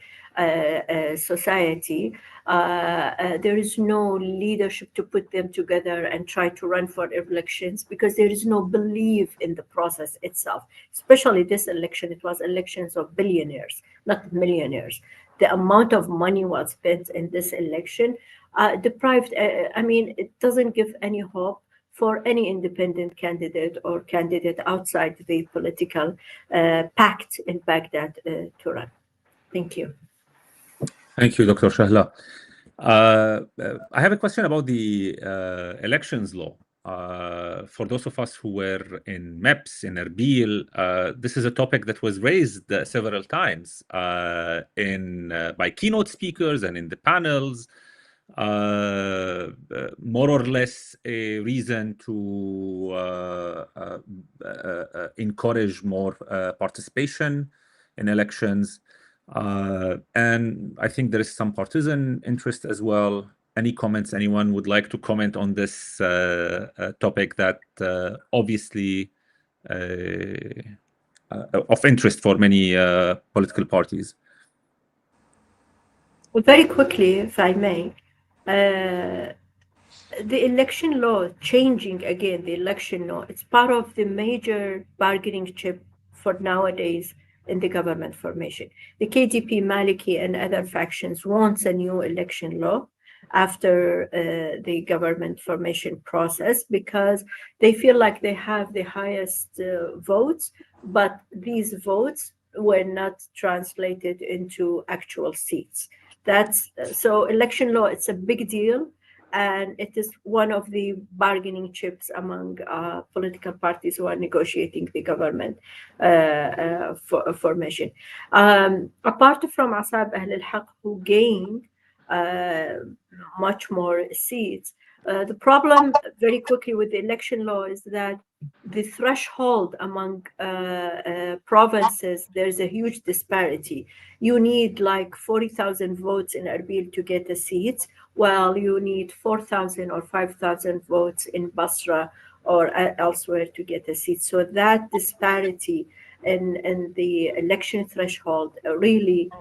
society, there is no leadership to put them together and try to run for elections, because there is no belief in the process itself. Especially this election, it was elections of billionaires, not millionaires. The amount of money was spent in this election deprived, it doesn't give any hope for any independent candidate or candidate outside the political pact in Baghdad to run. Thank you. Thank you, Dr. Shahla. I have a question about the elections law. For those of us who were in MEPS, in Erbil, this is a topic that was raised several times by keynote speakers and in the panels. More or less a reason to encourage more participation in elections. And I think there is some partisan interest as well. Any comments anyone would like to comment on this topic that obviously of interest for many political parties? Well, very quickly, if I may. The election law, changing again the election law, it's part of the major bargaining chip for nowadays in the government formation. The KDP, Maliki, and other factions wants a new election law after the government formation process, because they feel like they have the highest votes, but these votes were not translated into actual seats. So election law, it's a big deal, and it is one of the bargaining chips among political parties who are negotiating the government formation. Apart from Asab Ahl al-Haq, who gained much more seats, the problem very quickly with the election law is that the threshold among provinces, there's a huge disparity. You need like 40,000 votes in Erbil to get a seat, while you need 4,000 or 5,000 votes in Basra or elsewhere to get a seat. So that disparity in the election threshold really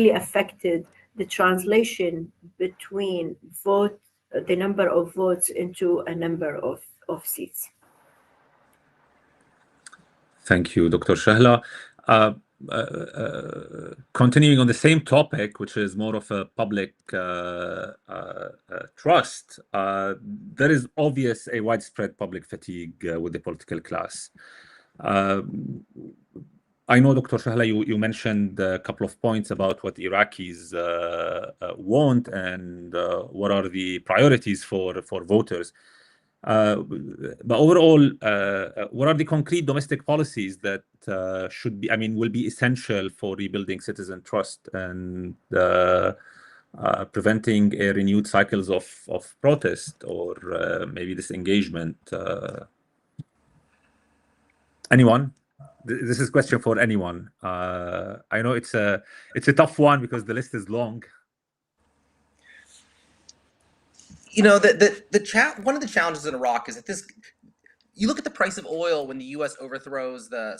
affected the translation between the number of votes into a number of seats. Thank you, Dr. Shahla. Continuing on the same topic, which is more of a public trust, there is obvious a widespread public fatigue with the political class. I know, Dr. Shahla, you mentioned a couple of points about what Iraqis want and what are the priorities for voters. But overall, what are the concrete domestic policies that will be essential for rebuilding citizen trust and preventing a renewed cycles of protest or maybe disengagement? Anyone? This is a question for anyone. I know it's a tough one because the list is long. You know, one of the challenges in Iraq is that you look at the price of oil when the U.S. overthrows the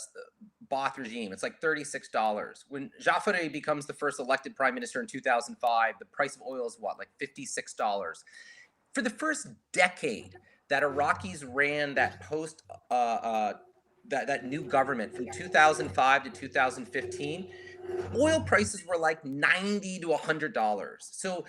Ba'ath regime, it's like $36. When Jafari becomes the first elected prime minister in 2005, the price of oil is what, like $56? For the first decade that Iraqis ran that that new government from 2005 to 2015, oil prices were like $90 to $100. So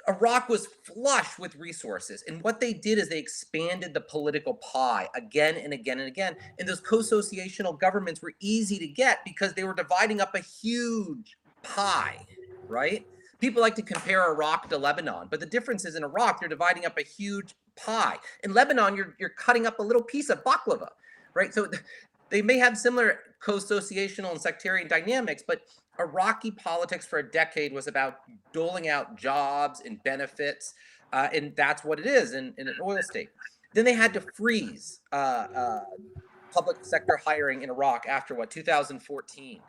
Iraq was flush with resources, and what they did is they expanded the political pie again and again and again, and those co-associational governments were easy to get because they were dividing up a huge pie, right? People like to compare Iraq to Lebanon, but the difference is in Iraq, they're dividing up a huge pie. In Lebanon, you're cutting up a little piece of baklava, right? So they may have similar co-associational and sectarian dynamics, but Iraqi politics for a decade was about doling out jobs and benefits, and that's what it is in an oil state. Then they had to freeze public sector hiring in Iraq after 2014.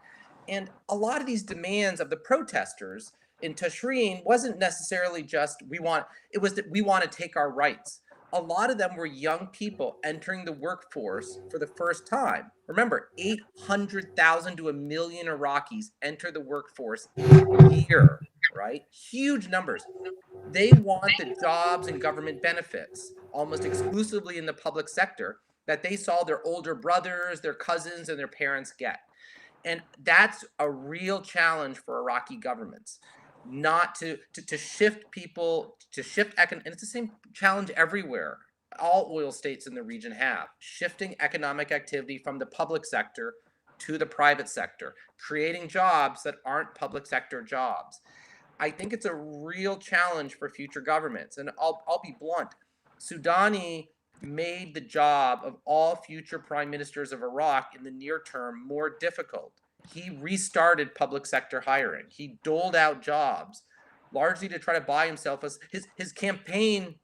And a lot of these demands of the protesters in Tashreen wasn't necessarily just it was that we want to take our rights. A lot of them were young people entering the workforce for the first time. Remember, 800,000 to 1 million Iraqis enter the workforce a year, right? Huge numbers. They want the jobs and government benefits almost exclusively in the public sector that they saw their older brothers, their cousins, and their parents get. And that's a real challenge for Iraqi governments, not to shift people, to shift and it's the same challenge everywhere. All oil states in the region have shifting economic activity from the public sector to the private sector, creating jobs that aren't public sector jobs. I think it's a real challenge for future governments. And I'll be blunt. Soudani made the job of all future prime ministers of Iraq in the near term more difficult. He restarted public sector hiring. He doled out jobs, largely to try to buy himself his campaign.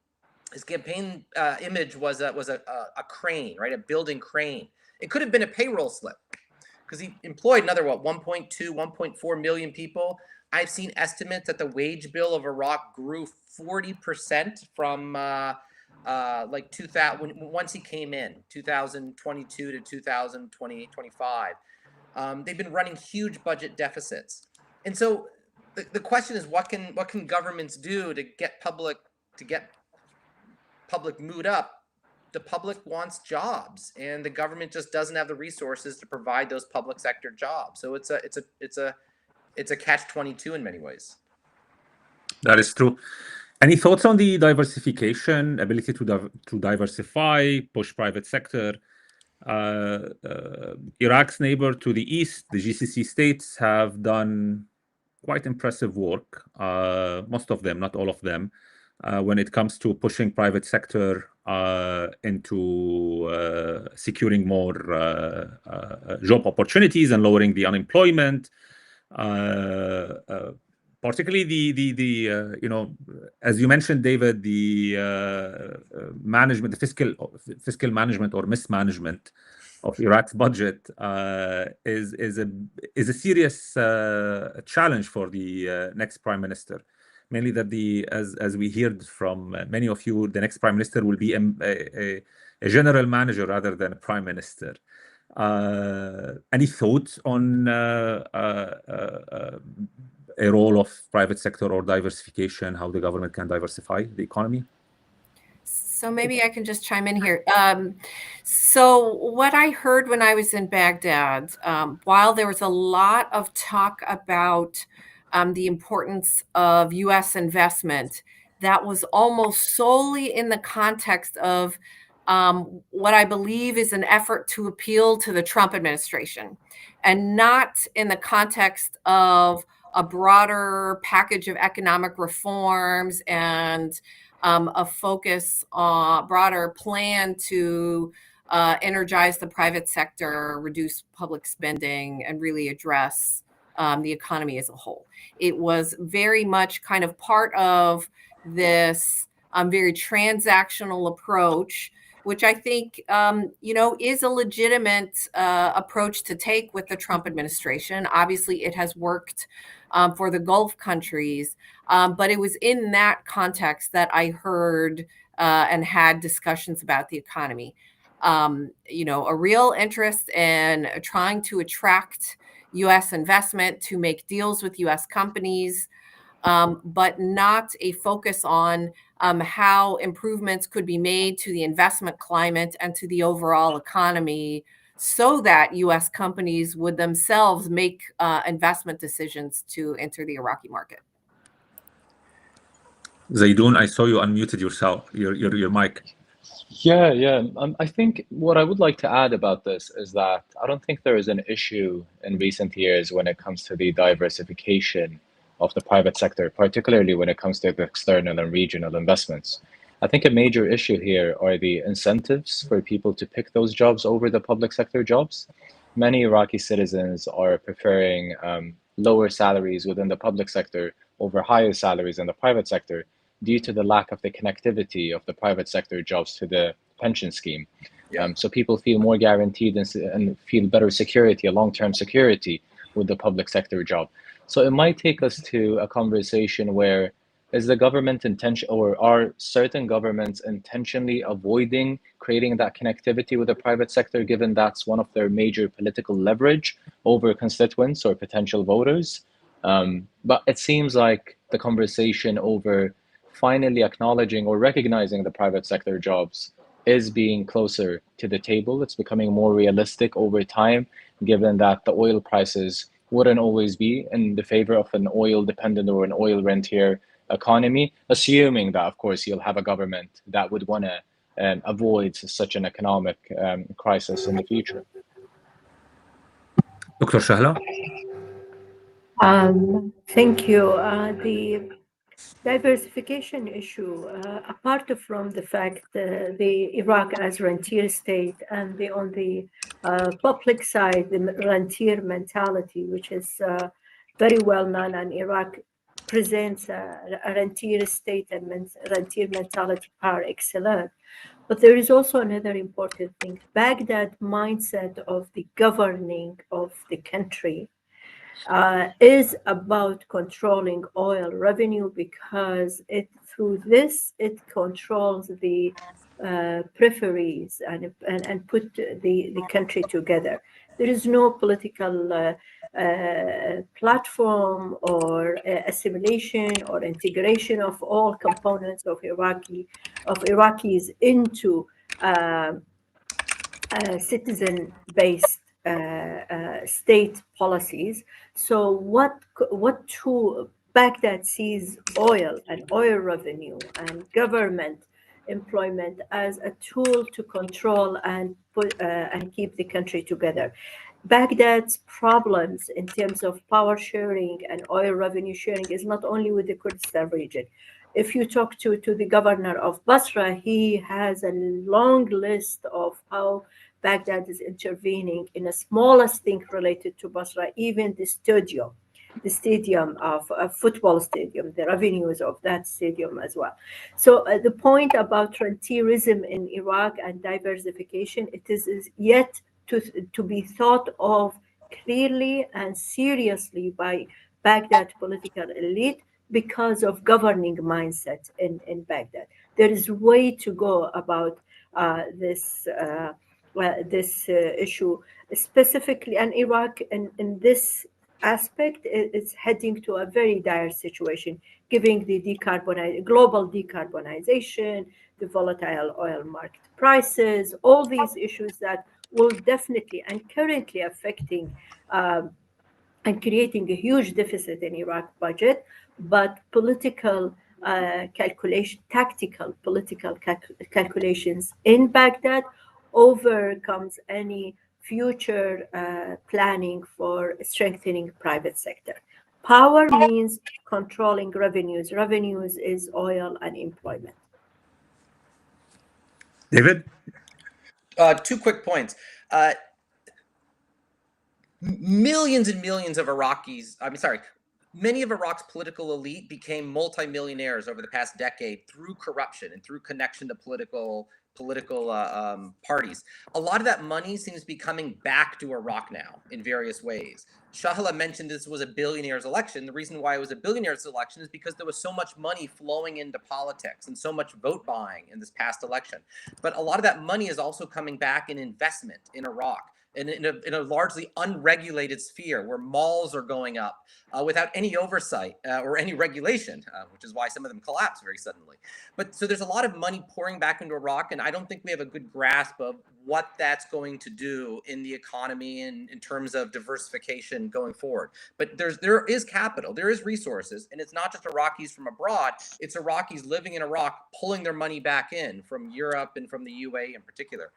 His campaign image was a crane, right? A building crane. It could have been a payroll slip because he employed another 1.2, 1.4 million people. I've seen estimates that the wage bill of Iraq grew 40% from like 2000 once he came in 2022 to 2025. They've been running huge budget deficits, and so the question is, what can governments do to get public mood up? The public wants jobs, and the government just doesn't have the resources to provide those public sector jobs. So it's a catch-22 in many ways. That is true. Any thoughts on the diversification, ability to diversify, push private sector? Iraq's neighbor to the east, the GCC states, have done quite impressive work, most of them, not all of them, when it comes to pushing private sector into securing more job opportunities and lowering the unemployment. Particularly the you know, as you mentioned, David, the management, the fiscal management or mismanagement of Iraq's budget is a serious challenge for the next prime minister. Mainly that as we heard from many of you, the next prime minister will be a general manager rather than a prime minister. Any thoughts on a role of private sector or diversification, how the government can diversify the economy? So maybe I can just chime in here. So what I heard when I was in Baghdad, while there was a lot of talk about the importance of U.S. investment, that was almost solely in the context of what I believe is an effort to appeal to the Trump administration, and not in the context of a broader package of economic reforms and a focus on broader plan to energize the private sector, reduce public spending, and really address the economy as a whole. It was very much kind of part of this very transactional approach, which I think, you know, is a legitimate approach to take with the Trump administration. Obviously, it has worked for the Gulf countries, but it was in that context that I heard and had discussions about the economy. You know, a real interest in trying to attract U.S. investment, to make deals with U.S. companies, but not a focus on how improvements could be made to the investment climate and to the overall economy, so that U.S. companies would themselves make investment decisions to enter the Iraqi market. Zeidon, I saw you unmuted yourself, your mic. Yeah. I think what I would like to add about this is that I don't think there is an issue in recent years when it comes to the diversification of the private sector, particularly when it comes to the external and regional investments. I think a major issue here are the incentives for people to pick those jobs over the public sector jobs. Many Iraqi citizens are preferring lower salaries within the public sector over higher salaries in the private sector, due to the lack of the connectivity of the private sector jobs to the pension scheme. So people feel more guaranteed and feel better security, a long-term security with the public sector job. So it might take us to a conversation where is the government intention, or are certain governments intentionally avoiding creating that connectivity with the private sector, given that's one of their major political leverage over constituents or potential voters? But it seems like the conversation over finally acknowledging or recognizing the private sector jobs is being closer to the table. It's becoming more realistic over time, given that the oil prices wouldn't always be in the favor of an oil dependent or an oil rentier economy, assuming that, of course, you'll have a government that would want to avoid such an economic crisis in the future. Dr. Shahla? Thank you. The diversification issue, apart from the fact the Iraq as rentier state and on the public side, the rentier mentality, which is very well known, and Iraq presents a rentier state and rentier mentality par excellence. But there is also another important thing. Baghdad mindset of the governing of the country is about controlling oil revenue, because through this it controls the peripheries and put the country together. There is no political platform or assimilation or integration of all components of Iraqis into citizen-based state policies. So what Baghdad sees oil and oil revenue and government employment as a tool to control and keep the country together. Baghdad's problems in terms of power sharing and oil revenue sharing is not only with the Kurdistan region. If you talk to the governor of Basra, he has a long list of how Baghdad is intervening in the smallest thing related to Basra, even the stadium of a football stadium, the revenues of that stadium as well. So the point about rentierism in Iraq and diversification, it is yet to be thought of clearly and seriously by Baghdad political elite because of governing mindset in Baghdad. There is way to go about this issue specifically, and Iraq in this aspect is heading to a very dire situation, given the global decarbonization, the volatile oil market prices, all these issues that will definitely and currently affecting and creating a huge deficit in Iraq budget, but political tactical political calculations in Baghdad overcomes any future planning for strengthening private sector. Power means controlling revenues. Revenues is oil and employment. David? 2 quick points. Millions and millions of many of Iraq's political elite became multimillionaires over the past decade through corruption and through connection to political parties. A lot of that money seems to be coming back to Iraq now in various ways. Shahla mentioned this was a billionaire's election. The reason why it was a billionaire's election is because there was so much money flowing into politics and so much vote buying in this past election. But a lot of that money is also coming back in investment in Iraq. In a largely unregulated sphere where malls are going up without any oversight or any regulation, which is why some of them collapse very suddenly. But so there's a lot of money pouring back into Iraq, and I don't think we have a good grasp of what that's going to do in the economy and in terms of diversification going forward. But there is capital, there is resources, and it's not just Iraqis from abroad, it's Iraqis living in Iraq pulling their money back in from Europe and from the UAE in particular.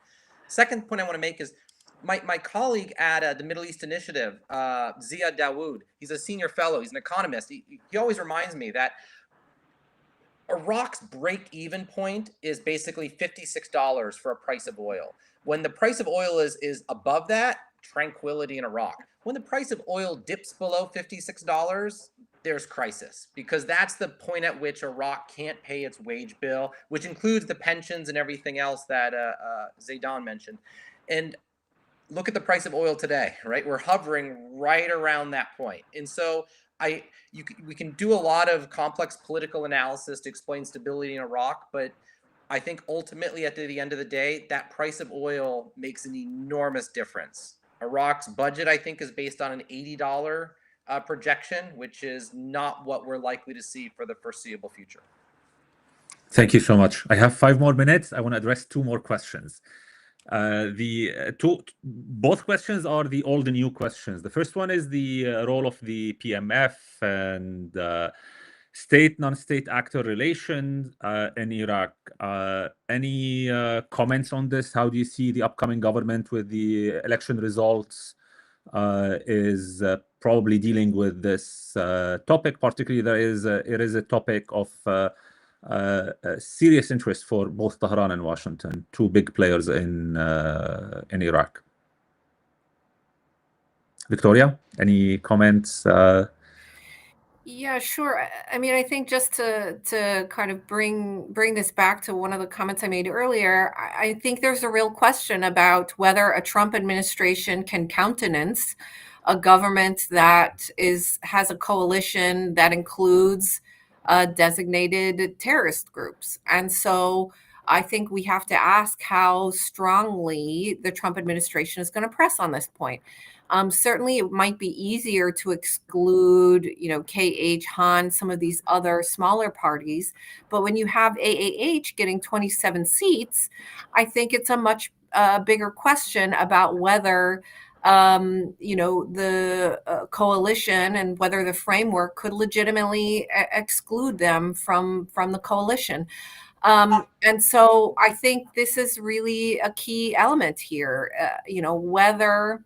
Second point I want to make is my colleague at the Middle East Initiative, Ziad Dawood, he's a senior fellow, he's an economist. He always reminds me that Iraq's break-even point is basically $56 for a price of oil. When the price of oil is above that, tranquility in Iraq. When the price of oil dips below $56, there's crisis, because that's the point at which Iraq can't pay its wage bill, which includes the pensions and everything else that Zeidon mentioned. And look at the price of oil today, right? We're hovering right around that point. And so we can do a lot of complex political analysis to explain stability in Iraq, but I think ultimately at the end of the day, that price of oil makes an enormous difference. Iraq's budget, I think, is based on an $80 projection, which is not what we're likely to see for the foreseeable future. Thank you so much. I have 5 more minutes. I want to address 2 more questions. Both questions are the old and new questions. The first one is the role of the PMF and state non-state actor relations in Iraq. Any comments on this? How do you see the upcoming government with the election results is probably dealing with this topic? Particularly, it is a topic of serious interest for both Tehran and Washington, 2 big players in Iraq. Victoria, any comments? Yeah, sure. I mean, I think just to kind of bring this back to one of the comments I made earlier, I think there's a real question about whether a Trump administration can countenance a government that has a coalition that includes designated terrorist groups. And so I think we have to ask how strongly the Trump administration is going to press on this point. Certainly, it might be easier to exclude, KH, Han, some of these other smaller parties. But when you have AAH getting 27 seats, I think it's a much bigger question about whether the coalition and whether the framework could legitimately exclude them from the coalition. And so I think this is really a key element here, whether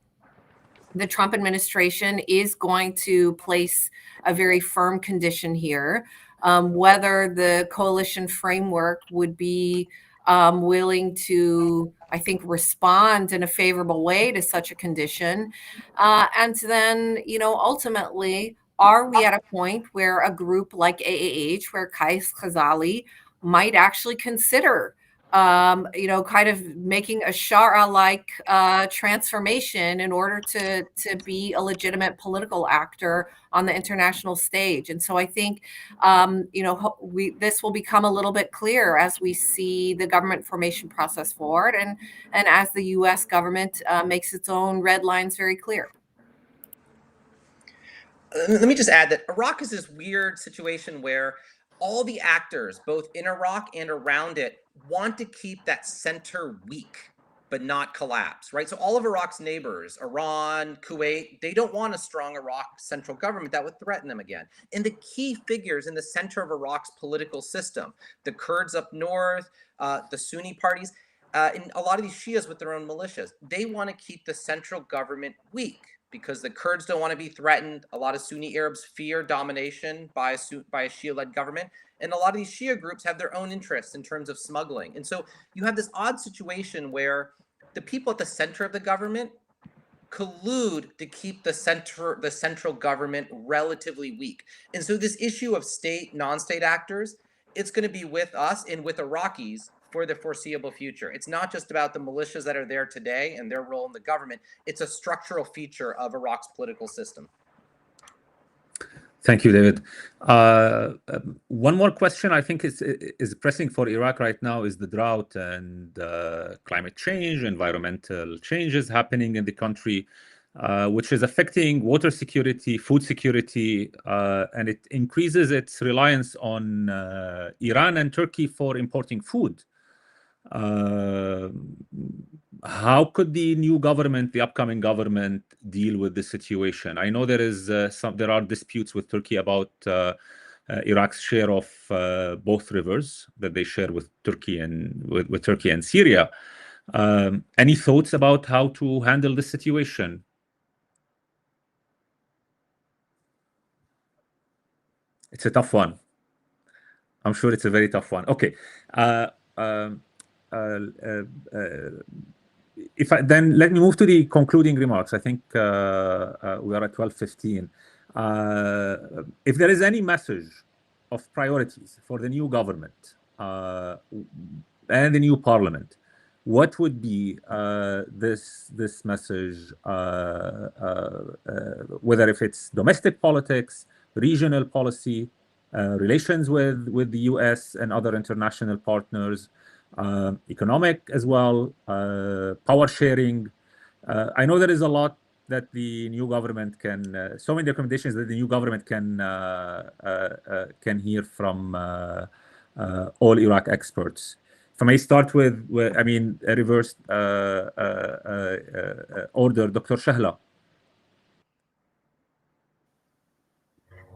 the Trump administration is going to place a very firm condition here, whether the coalition framework would be willing to, I think, respond in a favorable way to such a condition. And then, ultimately, are we at a point where a group like AAH, where Qais Khazali might actually consider kind of making a Shara-like transformation in order to be a legitimate political actor on the international stage. And so I think, this will become a little bit clearer as we see the government formation process forward and as the U.S. government makes its own red lines very clear. Let me just add that Iraq is this weird situation where all the actors, both in Iraq and around it, want to keep that center weak, but not collapse, right? So all of Iraq's neighbors, Iran, Kuwait, they don't want a strong Iraq central government that would threaten them again. And the key figures in the center of Iraq's political system, the Kurds up north, the Sunni parties, and a lot of these Shias with their own militias, they want to keep the central government weak, because the Kurds don't want to be threatened. A lot of Sunni Arabs fear domination by a Shia-led government. And a lot of these Shia groups have their own interests in terms of smuggling. And so you have this odd situation where the people at the center of the government collude to keep the central government relatively weak. And so this issue of state, non-state actors, it's going to be with us and with Iraqis for the foreseeable future. It's not just about the militias that are there today and their role in the government. It's a structural feature of Iraq's political system. Thank you, David. One more question I think is pressing for Iraq right now is the drought and climate change, environmental changes happening in the country, which is affecting water security, food security, and it increases its reliance on Iran and Turkey for importing food. How could the new government, the upcoming government, deal with this situation? I know there are disputes with Turkey about Iraq's share of both rivers that they share with Turkey and with Turkey and Syria. Any thoughts about how to handle this situation? It's a tough one. I'm sure it's a very tough one. Okay. Then let me move to the concluding remarks. I think we are at 12:15. If there is any message of priorities for the new government and the new parliament, what would be this message, whether if it's domestic politics, regional policy, relations with the US and other international partners, economic as well, power sharing. I know there is a lot that the new government can, so many recommendations that the new government can hear from all Iraq experts. If I may start with I mean, a reverse order, Dr. Shahla.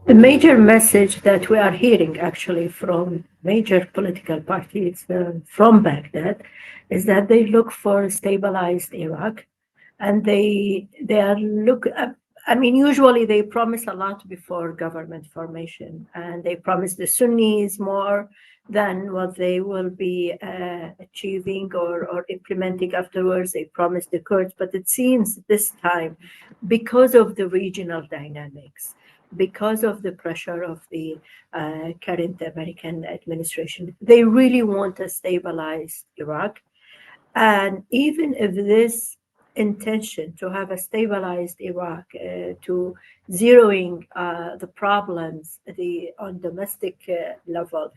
The major message that we are hearing actually from major political parties from Baghdad is that they look for a stabilized Iraq, and they are I mean, usually they promise a lot before government formation, and they promise the Sunnis more than what they will be achieving or implementing afterwards. They promise the Kurds, but it seems this time, because of the regional dynamics, because of the pressure of the current American administration, they really want a stabilized Iraq. And even if this intention to have a stabilized Iraq, to zeroing the problems on domestic level,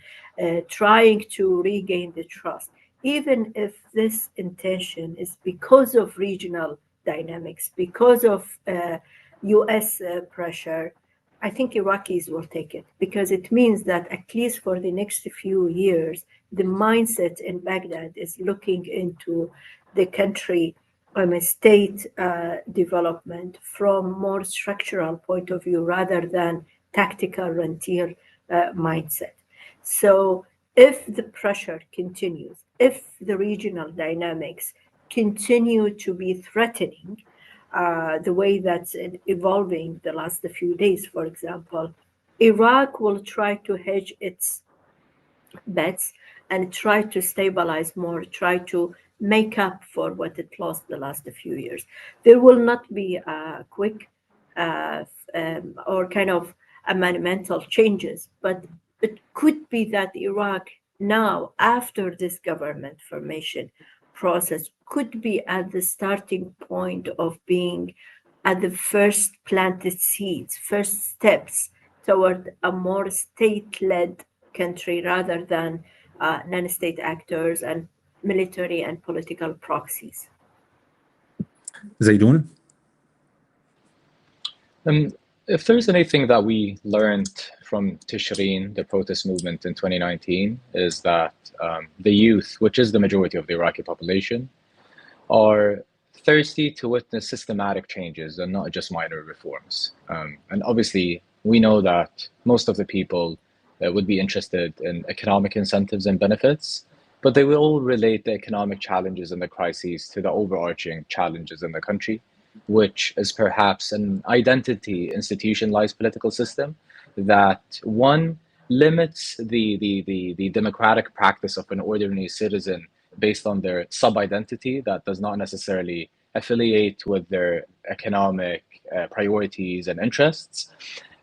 trying to regain the trust, even if this intention is because of regional dynamics, because of US pressure, I think Iraqis will take it, because it means that at least for the next few years, the mindset in Baghdad is looking into the country from a state development from more structural point of view rather than tactical rentier mindset. So if the pressure continues, if the regional dynamics continue to be threatening, the way that's evolving the last few days, for example, Iraq will try to hedge its bets and try to stabilize more, try to make up for what it lost the last few years. There will not be quick or kind of monumental changes, but it could be that Iraq now, after this government formation process, could be at the starting point of being at the first planted seeds, first steps toward a more state-led country rather than non-state actors and military and political proxies. Zeidon? If there's anything that we learned from Tishreen, the protest movement in 2019, is that the youth, which is the majority of the Iraqi population, are thirsty to witness systematic changes and not just minor reforms. And obviously, we know that most of the people would be interested in economic incentives and benefits, but they will relate the economic challenges and the crises to the overarching challenges in the country, which is perhaps an identity institutionalized political system that, one, limits the democratic practice of an ordinary citizen based on their sub-identity that does not necessarily affiliate with their economic priorities and interests.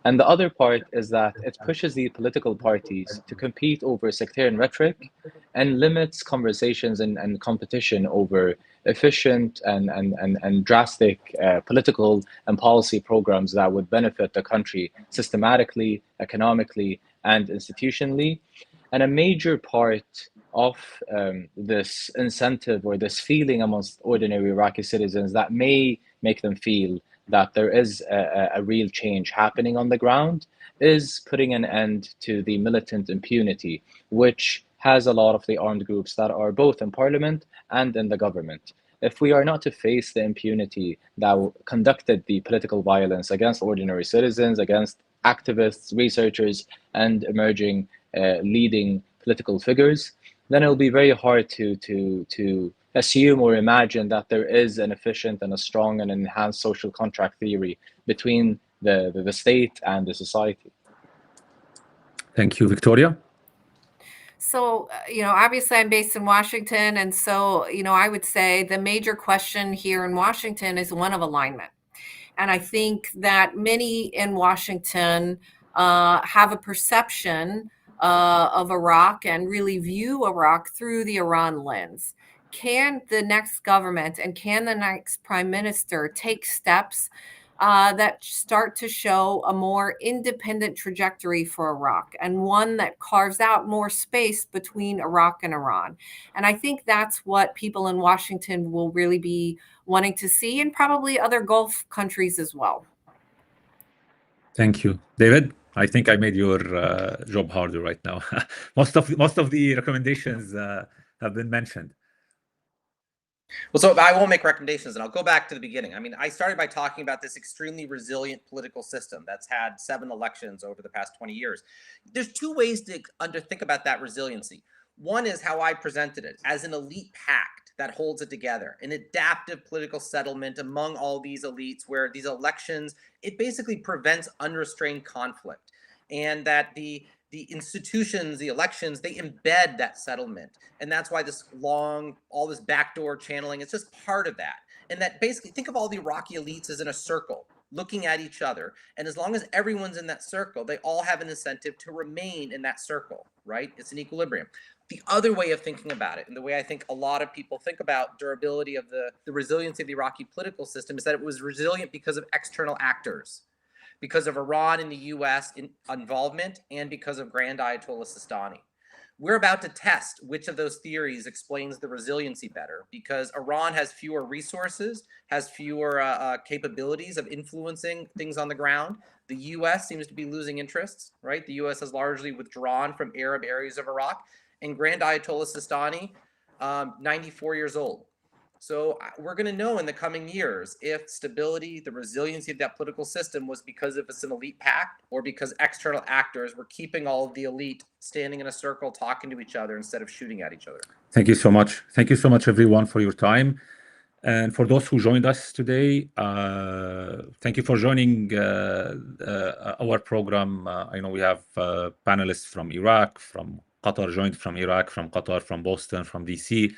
And the other part is that it pushes the political parties to compete over sectarian rhetoric and limits conversations and competition over efficient and drastic political and policy programs that would benefit the country systematically, economically, and institutionally. And a major part of this incentive or this feeling amongst ordinary Iraqi citizens that may make them feel that there is a real change happening on the ground is putting an end to the militant impunity, which has a lot of the armed groups that are both in parliament and in the government. If we are not to face the impunity that conducted the political violence against ordinary citizens, against activists, researchers, and emerging leading political figures, then it'll be very hard to assume or imagine that there is an efficient and a strong and enhanced social contract theory between the state and the society. Thank you, Victoria. So, obviously I'm based in Washington. And so, I would say the major question here in Washington is one of alignment. And I think that many in Washington have a perception of Iraq and really view Iraq through the Iran lens. Can the next government and can the next prime minister take steps that start to show a more independent trajectory for Iraq, and one that carves out more space between Iraq and Iran. And I think that's what people in Washington will really be wanting to see, and probably other Gulf countries as well. Thank you, David. I think I made your job harder right now. most of the recommendations have been mentioned. Well, so I won't make recommendations, and I'll go back to the beginning. I mean, I started by talking about this extremely resilient political system that's had 7 elections over the past 20 years. There's 2 ways to think about that resiliency. One is how I presented it, as an elite pact that holds it together, an adaptive political settlement among all these elites, where these elections, it basically prevents unrestrained conflict, and that the institutions, the elections, they embed that settlement. And that's why all this backdoor channeling, it's just part of that. And that basically, think of all the Iraqi elites as in a circle, looking at each other. And as long as everyone's in that circle, they all have an incentive to remain in that circle, right? It's an equilibrium. The other way of thinking about it, and the way I think a lot of people think about durability of the resiliency of the Iraqi political system, is that it was resilient because of external actors, because of Iran and the US involvement, and because of Grand Ayatollah Sistani. We're about to test which of those theories explains the resiliency better, because Iran has fewer resources, has fewer capabilities of influencing things on the ground. The US seems to be losing interests, right? The US has largely withdrawn from Arab areas of Iraq, and Grand Ayatollah Sistani, 94 years old. So we're going to know in the coming years if stability, the resiliency of that political system was because of it's an elite pact, or because external actors were keeping all of the elite standing in a circle talking to each other instead of shooting at each other. Thank you so much. Thank you so much, everyone, for your time. And for those who joined us today, thank you for joining our program. I know we have panelists from Iraq, from Qatar, joined from Iraq, from Qatar, from Boston, from DC.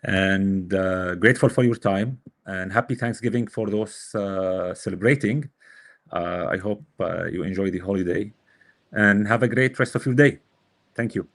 And grateful for your time, and happy Thanksgiving for those celebrating. I hope you enjoy the holiday, and have a great rest of your day. Thank you.